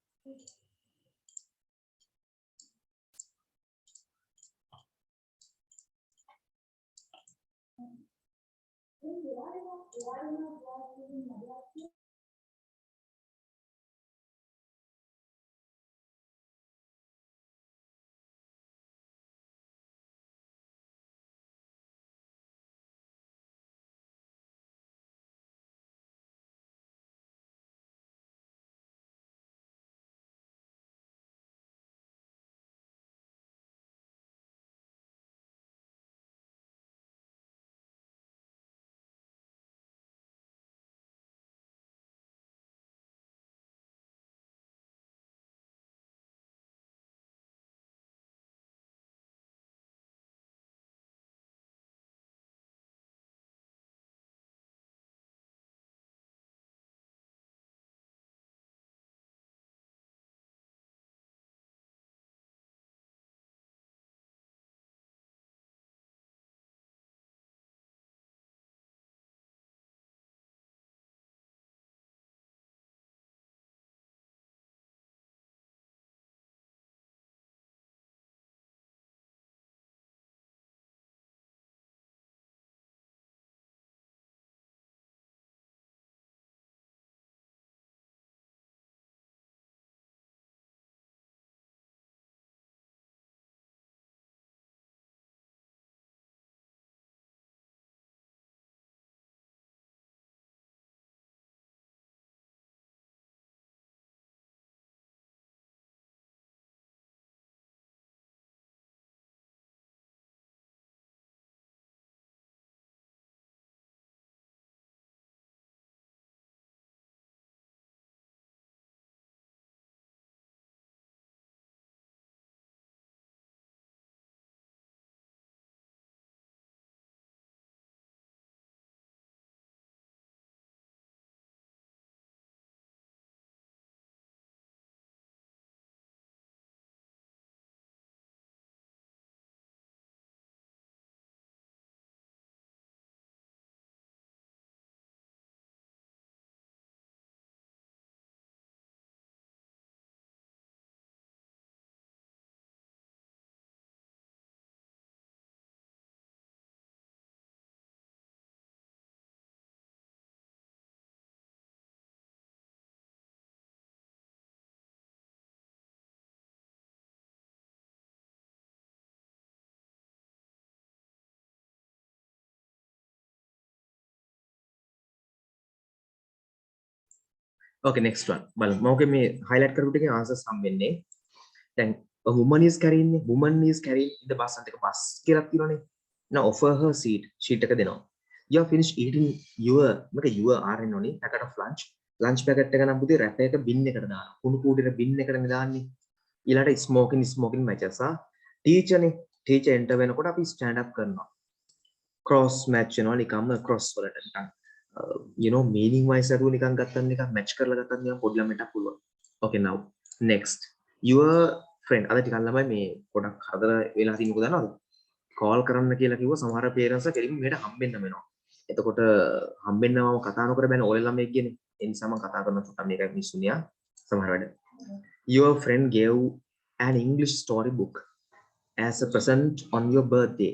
A: Okay, next one. Well, මම මේ highlight කරපු ටිකේ answers හම්බෙන්නේ. දැන් a woman is carrying in the bus අන්තික bus කියලා තියෙනවනේ. Now offer her sheet එක දෙනවා. You have finished eating your ආරෙන්න ඕනේ packet of lunch packet එක නම් පුතේ wrap එක bin එකට දානවා. කුණු කූඩේට bin එකටනේ දාන්නේ. ඊළඟට smoking matches teacher enter වෙනකොට අපි stand up කරනවා. cross match වෙනවා නිකම්ම cross වලට නිකන් meaning wise අරුව නිකන් ගත්තම නිකන් match කරලා ගත්තම නිකන් පොඩි ළමයට පුළුවන්. Okay, now next your friend අද ටිකක් ළමයි මේ පොඩක් හදලා වෙලා තියෙන මොකද දන්නවද? call කරන්න කියලා කිව්ව සමහර parents කෙලින් මෙහෙට හම්බෙන්න වෙනවා. එතකොට හම්බෙන්නම කතා නොකර බෑනේ ඔය ළමයෙක් කියන්නේ. ඒ නිසා මම කතා කරන තුටා මේක මිස්සුනියා සමහර වැඩ. Your friend gave an English storybook as a present on your birthday.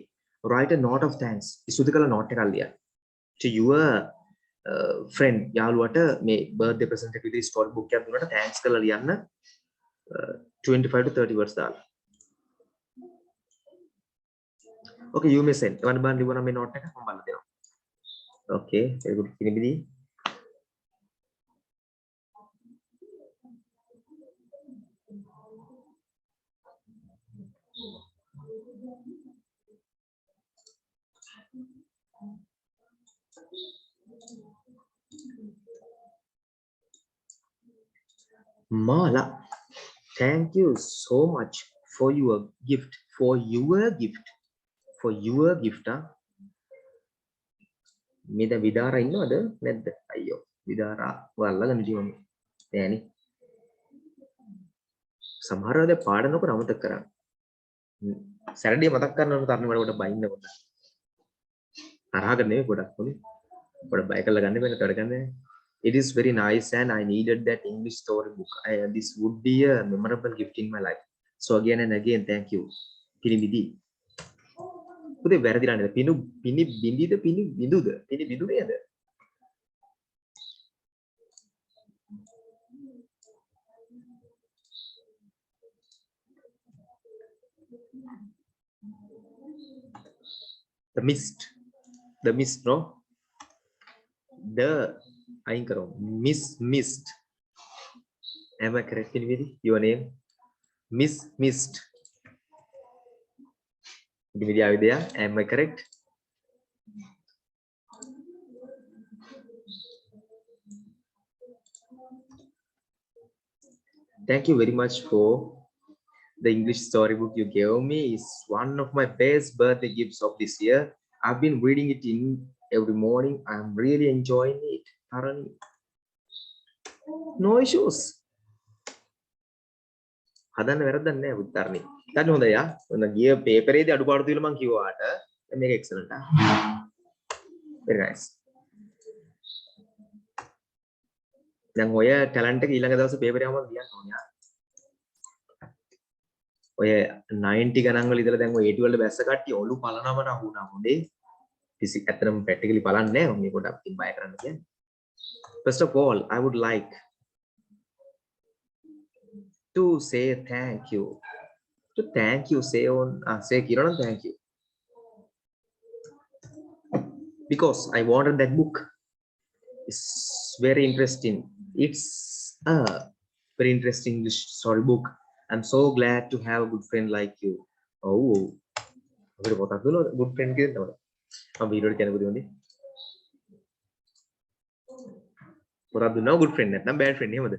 A: Write a note of thanks. ඉසුදු කළ note එකක් ලියන්න. To your friend යාළුවට මේ birthday present එක විදිහට storybook එකක් දුන්නාට thanks කරලා ලියන්න 25 to 30 words දාලා. Okay, you may send. එවන බලන්න ලියවන මේ note එක මම බලලා දෙනවා. Okay, very good. Kinibidi. Mala, thank you so much for your gift. For your gift. මේ දැන් විදාරා ඉන්නවද නැද්ද? අයියෝ විදාරා වල්ලගෙන ජීවම නෑනේ. සමහර වෙලාවට පාඩම් නොකර අමතක කරා. සැරඩිය මතක් කරනවනේ තරණ වලට බයින්න කොට. තරහකට නෙමෙයි ගොඩක් පොඩි. පොඩ බය කරලා ගන්න බෑ කඩ ගන්න. It is very nice and I needed that English storybook. This would be a memorable gift in my life. So again and again, thank you. පිරිමිදි. පුතේ වැරදිලා නේද? පිනි බින්දිද පිනි බිඳුද? පිනි බිඳු නේද? The mist, no? The ayin karo. Mist. Am I correct, Pinividi? Your name? Mist. Pinividi, are you there? Am I correct? Thank you very much for the English storybook you gave me. Is one of my best birthday gifts of this year. I've been reading it in every morning. I'm really enjoying it. Tharani. No issues. හදන්න වැරද්දක් නෑ උත්තරනේ. දැන් හොඳයි යා. ඔන්න ගිය පේපරේදී අඩුපාඩු තියලා මම කිව්වාට දැන් මේක එක්සලන්ට් ආ. Very nice. දැන් ඔය ටැලන්ට් එක ඊළඟ දවසේ පේපරේ ආවම ලියන්න ඕනේ යා. ඔය 90 ගණන් වල ඉඳලා දැන් ඔය 80 වල බැස්ස කට්ටිය ඔලු පලනම නහුණා මොඩේ. ෆිසික්ස් ඇත්තටම ප්‍රැක්ටිකලි බලන්නේ නෑ මම මේ පොඩක් ඉතින් බය කරන්න කියන්නේ. First of all, I would like to say thank you. Say Kiran thank you. Because I wanted that book. It's very interesting. It's a very interesting English storybook. I'm so glad to have a good friend like you. Oh, අපිට පොතක් දුන්නොත් good friend කියන තමයි. මම video එක කියන්න පුදුමනේ. පොතක් දුන්නා good friend නැත්නම් bad friend එහෙමද?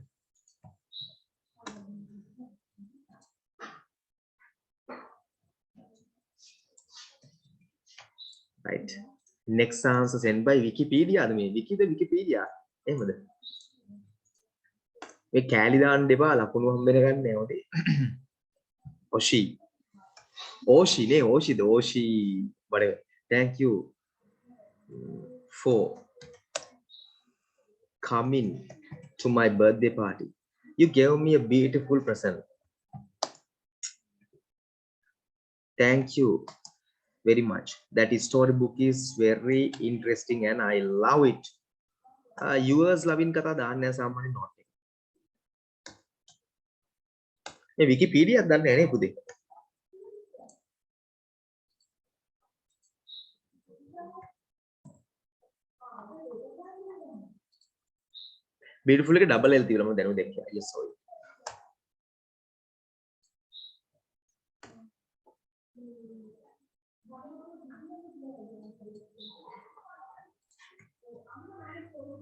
A: Right. Next answer sent by Wikipedia. මේ Wikipedia. එහෙමද? මේ කෑලි දාන්න එපා ලකුණු හම්බෙන ගන්න නෑ ඔතේ. Oshi. Whatever. Thank you for coming to my birthday party. You gave me a beautiful present. Thank you very much. That storybook is very interesting and I love it. Yours loving kata දාන්න සාමාන්‍ය note එක. මේ Wikipedia එකක් දන්නේ නැහැ නේ පුතේ. beautiful එක double L තියෙනවා මම දැනුම දැක්කා. yes sorry.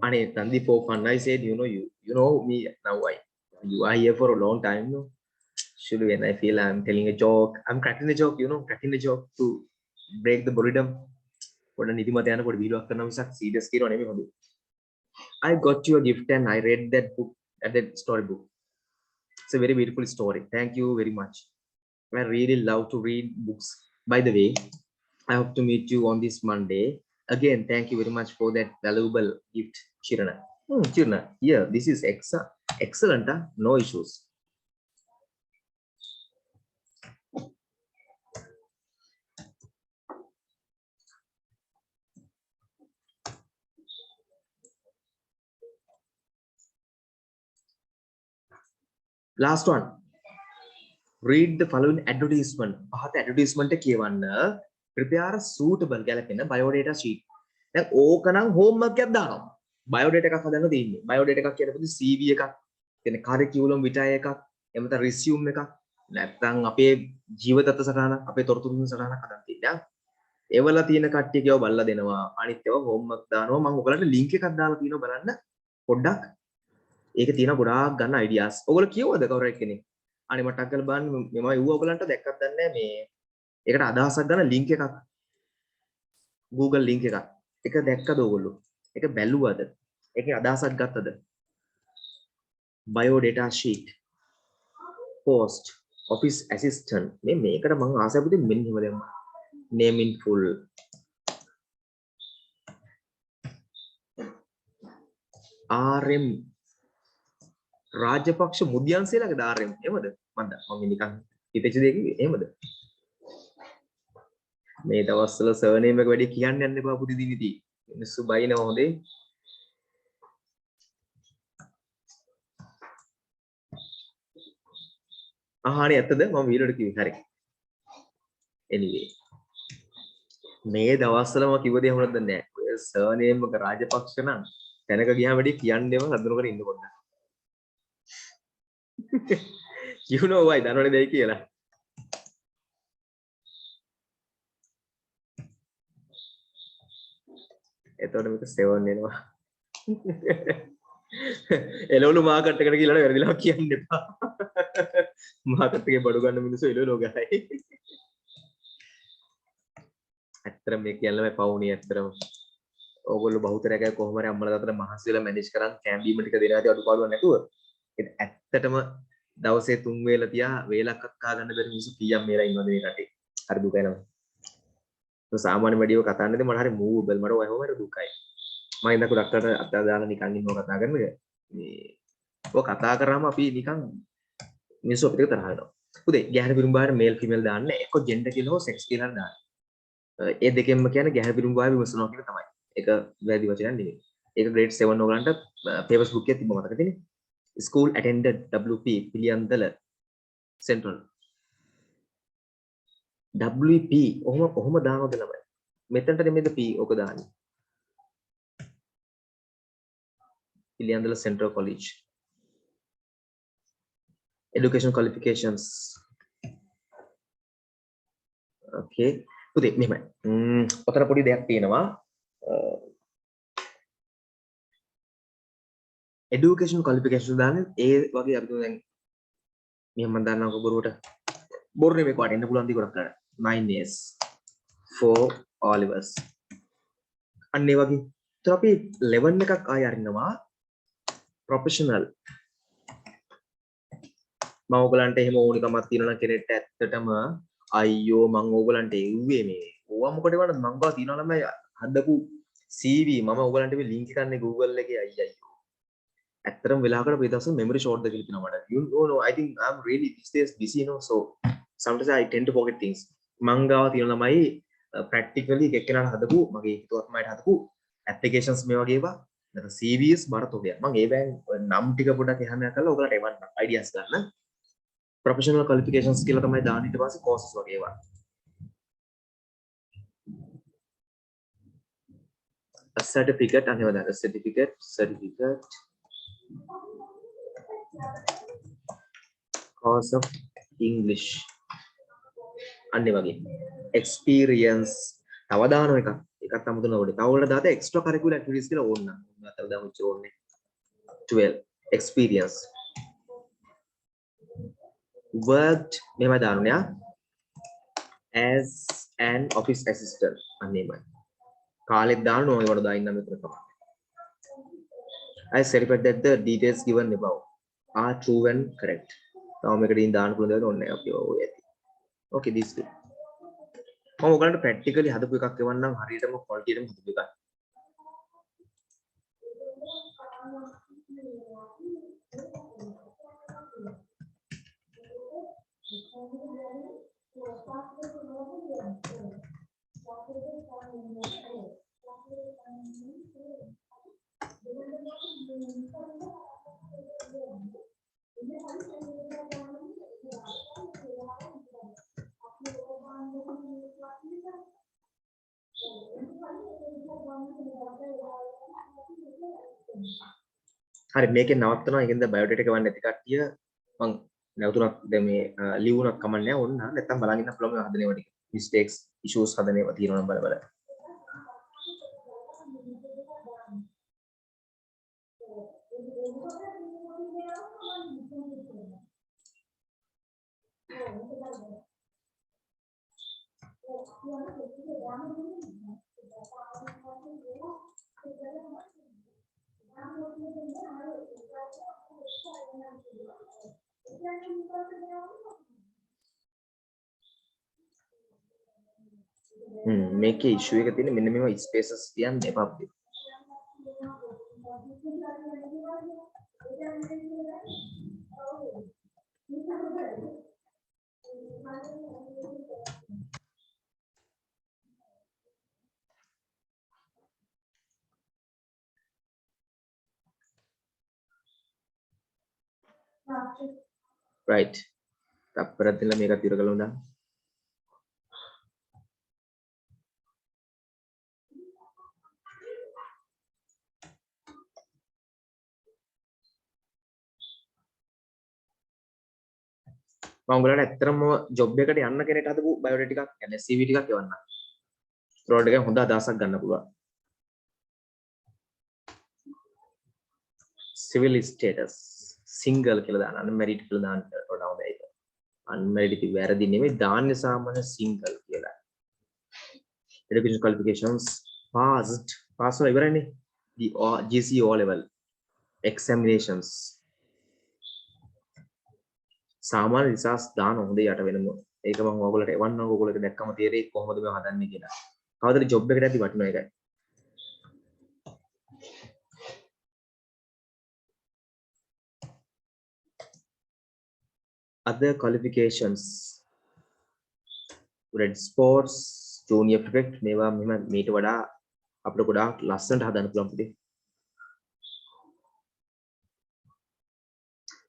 A: Anyway, Tandi for fun I said you know me now why you are here for a long time no. Should when I feel I'm telling a joke, I'm cracking a joke, cracking a joke to break the boredom. පොඩ නිදිමත යනකොට වීලුවක් කරනවා මිසක් serious කියනවා නෙමෙයි හොඳයි. I got you a gift and I read that book at that story book. It's a very beautiful story. Thank you very much. I really love to read books. By the way, I hope to meet you on this Monday. Again, thank you very much for that valuable gift, Chirana. Chirana, yeah, this is excellent. Huh? No issues. Last one. Read the following advertisement. පහත advertisement එක කියවන්න. Prepare a suitable ගැලපෙන biodata sheet. දැන් ඕකනම් homework එකක් දානවා. biodata එකක් හදන්න තියෙන්නේ. biodata එකක් කියනකොට CV එකක්, කියන්නේ curriculum vitae එකක්, එහෙම නැත්නම් resume එකක්, නැත්නම් අපේ ජීවිත තත්ත්ව සටහන, අපේ තොරතුරු සටහනක් හදන්න තියෙනවා. ඒවල තියෙන කට්ටිය කියව බලලා දෙනවා. අනිත් ඒවා homework දානවා. මම ඔයගලන්ට link එකක් දාලා තියෙනවා බලන්න. පොඩ්ඩක් ඒකේ තියෙන ගොඩාක් ගන්න ideas. ඔයගොල්ලෝ කියවද කවුරු හරි කෙනෙක්? අනේ මට අක්කල බලන්න මම යුව ඔයගලන්ට දැක්කත් දන්නේ මේ ඒකට අදහසක් ගන්න link එකක් Google link එකක්. ඒක දැක්කද ඔයගොල්ලෝ? ඒක බැලුවද? ඒකේ අදහසක් ගත්තද? biodata sheet, post, office assistant. මේකට මම ආසයි මෙන්න හිම දැම්මා. name in full. RM Rajapaksa මුද්‍යංශයලගේ RM එහෙමද? මම නිකන් හිතෙච්ච දෙයක් එහෙමද? මේ දවස්වල සර්නේම් එක වැඩි කියන්න යන්න එපා පුති දිවිති. මිනිස්සු බයිනවා හොඳේ. අහහනේ ඇත්තද? මම වීඩියෝට කිව්වේ. හරි. anyway. මේ දවස්වල මම කිව්ව දේ මොනවද දන්නේ නැහැ. ඔය සර්නේම් එක රාජපක්ෂ නම් තැනක ගියාම වැඩි කියන්නේම හඳුනගෙන ඉන්න පොඩ්ඩක්. you know why දන්නවනේ දෙයි කියලා. එතකොට මේක 7 වෙනවා. එළවලු මාකට් එකට ගිහලා වැරදිලා කියන්න එපා. මාකට් එකේ බඩු ගන්න මිනිස්සු එළවලු ගහයි. ඇත්තටම මේ කියන්න බෑ පවුනේ ඇත්තටම. ඕගොල්ලෝ බහුතරයක් අය කොහොම හරි අම්මලා තාත්තලා මහන්සි වෙලා මැනේජ් කරන් කැම්බීම ටික දෙනවා ඇති අඩුපාඩුවක් නැතුව. ඒක ඇත්තටම දවසේ 3 වේල තියා වේලක් කා ගන්න බැරි මිනිස්සු කීයක් මේලා ඉන්නවද මේ රටේ. හරි දුකයි නම. සාමාන්‍ය වැඩිව කතා කරන්නේ මට හරි මූවබල් මට ඔය හොම හරි දුකයි. මම ඉඳලා ඩොක්ටර්ට අතට දාලා නිකන් ඉන්නව කතා කරන්නේ. මේ ඔය කතා කරාම අපි නිකන් මිනිස්සු අපිට තරහ වෙනවා. උදේ ගැහැණු පිරුම් බාහිර මේල් ෆිමේල් දාන්න එක්ක ජෙන්ඩර් කියලා හෝ සෙක්ස් කියලා දාන්න. ඒ දෙකෙන්ම කියන්නේ ගැහැණු පිරුම් බාහිර විමසනවා කියන තමයි. ඒක වැරදි වචනයක් නෙමෙයි. ඒක grade 7 ඕගලන්ට papers book එකේ තිබ්බ මතක තියෙන්නේ. School attended WP Piliyandala central WP ඔහොම දානවද ළමයි මෙතනට නෙමෙයිද P ඔක දාන්නේ Piliyandala central college education qualifications okay පුතේ මෙහෙමයි ඔතන පොඩි දෙයක් තියෙනවා education qualifications දාන්නේ ඒ වගේ අපි දැන් මෙහෙම මම දන්නවක බොරුවට බොරු නෙමෙයි කොට එන්න පුළුවන් දී ගොඩක් කරලා 9 years for all of us අන්න ඒ වගේ ඒතර අපි 11 එකක් ආය අරිනවා professional මම ඔයගලන්ට එහෙම ඕනිකමක් තියෙනවා නම් කෙනෙක්ට ඇත්තටම අයියෝ මම ඔයගලන්ට එව්වේ මේ ඕවා මොකටද වඩ මම ගාව තියෙනවා නම් හදපු CV මම ඔයගලන්ට මේ link එකක් නේ Google එකේ අයියෝ ඇත්තටම වෙලාවකට මේ දවස්වල memory short ද කියලා තියෙනවා මට you know I think I'm really these days busy you know so sometimes I tend to forget things මං ගාව තියෙන ළමයි practically එක්කෙනාට හදපු මගේ හිතුවක්මයිට හදපු applications මේ වගේ ඒවා නැත්නම් CVs බරතොගයක් මම ඒ බෑන් නම් ටික පොඩක් එහාම කරලා ඔයගලට එවන්න ideas ගන්න professional qualifications කියලා තමයි දාන්න ඊට පස්සේ courses වගේ ඒවා certificate අනිවාර්යයෙන් certificate course of English අන්නේ වගේ experience තව දාන එකක් අමුතුන ඕනේ. තව වල දාත extra curricular activities කියලා ඕන නම් අතව දාමු ඕනේ 12 experience worked මේවා දාන්නේ as an office assistant අන්නේමයි. කාලෙත් දාන්න ඕනේ වල දාන්න මෙතන තමයි. I certified that the details given above are true and correct. තව මේකකින් දාන්න පුළුවන් දේවල් ඕනේ අපි ඔය ඇති. Okay this good. මම ඔයගලන්ට ප්‍රැක්ටිකලි හදපු එකක් එවන්නම් හරියටම quality එකම හදපු එකක්. හරි මේකේ නවත්තනවා. ඒකෙන්ද බයෝඩේටා එක වන්න නැති කට්ටිය මං නැවතුණක් දැන් මේ ලියුණක් කමන්නේ ඕන්න නැත්තම් බලන් ඉන්න පුළුවන් මේ හදන ඒවා ටික mistakes issues හදන ඒවා තියෙනවා නම් බල බල මේකේ ඉෂුව එක තියෙන්නේ මෙන්න මේවා ස්පේසස් තියන්න එපා අපිට. right තප්පරක් දෙන්න මේක ඉවර කරලා උනා. මම උගලට ඇත්තටම ජොබ් එකට යන්න කෙනෙක්ට හදපු බයෝඩේටා ටිකක් يعني CV ටිකක් එවන්න. රෝඩ් එකෙන් හොඳ අදහසක් ගන්න පුළුවන්. civil status single කියලා දාන්න unmarried කියලා දාන්න වඩා හොඳයි ඒක. unmarried ඉති වැරදි නෙමෙයි දාන්නේ සාමාන්‍ය single කියලා. education qualifications passed pass වල ඉවරනේ. the GCE O level examinations සාමාන්‍ය රිසර්ච් දාන හොඳයි යට වෙනම. ඒක මම ඔයගොල්ලන්ට එවන්නම් ඔයගොල්ලෝ ඒක දැක්කම තේරෙයි කොහොමද මේ හදන්නේ කියලා. කවදාද ජොබ් එකට ඇද්දි වටිනවා ඒකයි. other qualifications red sports junior cricket මේවා මෙහෙම මීට වඩා අපිට ගොඩාක් ලස්සනට හදන්න පුළුවන් පුතේ.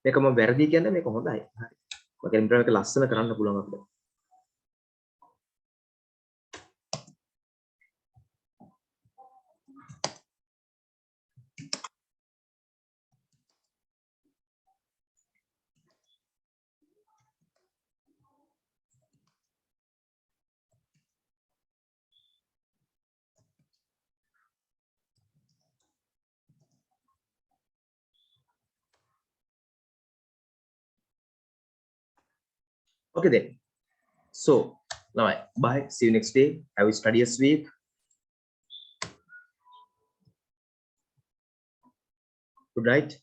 A: මේක මම වැරදි කියන්නේ මේක හොඳයි. හරි. මම කියන්නේ මේක ලස්සන කරන්න පුළුවන් අපිට. Okay then. So now bye. See you next day. Have a studious week. Good night.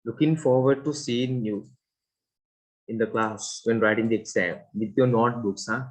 A: Looking forward to seeing you in the class when writing the exam with your notebooks, huh?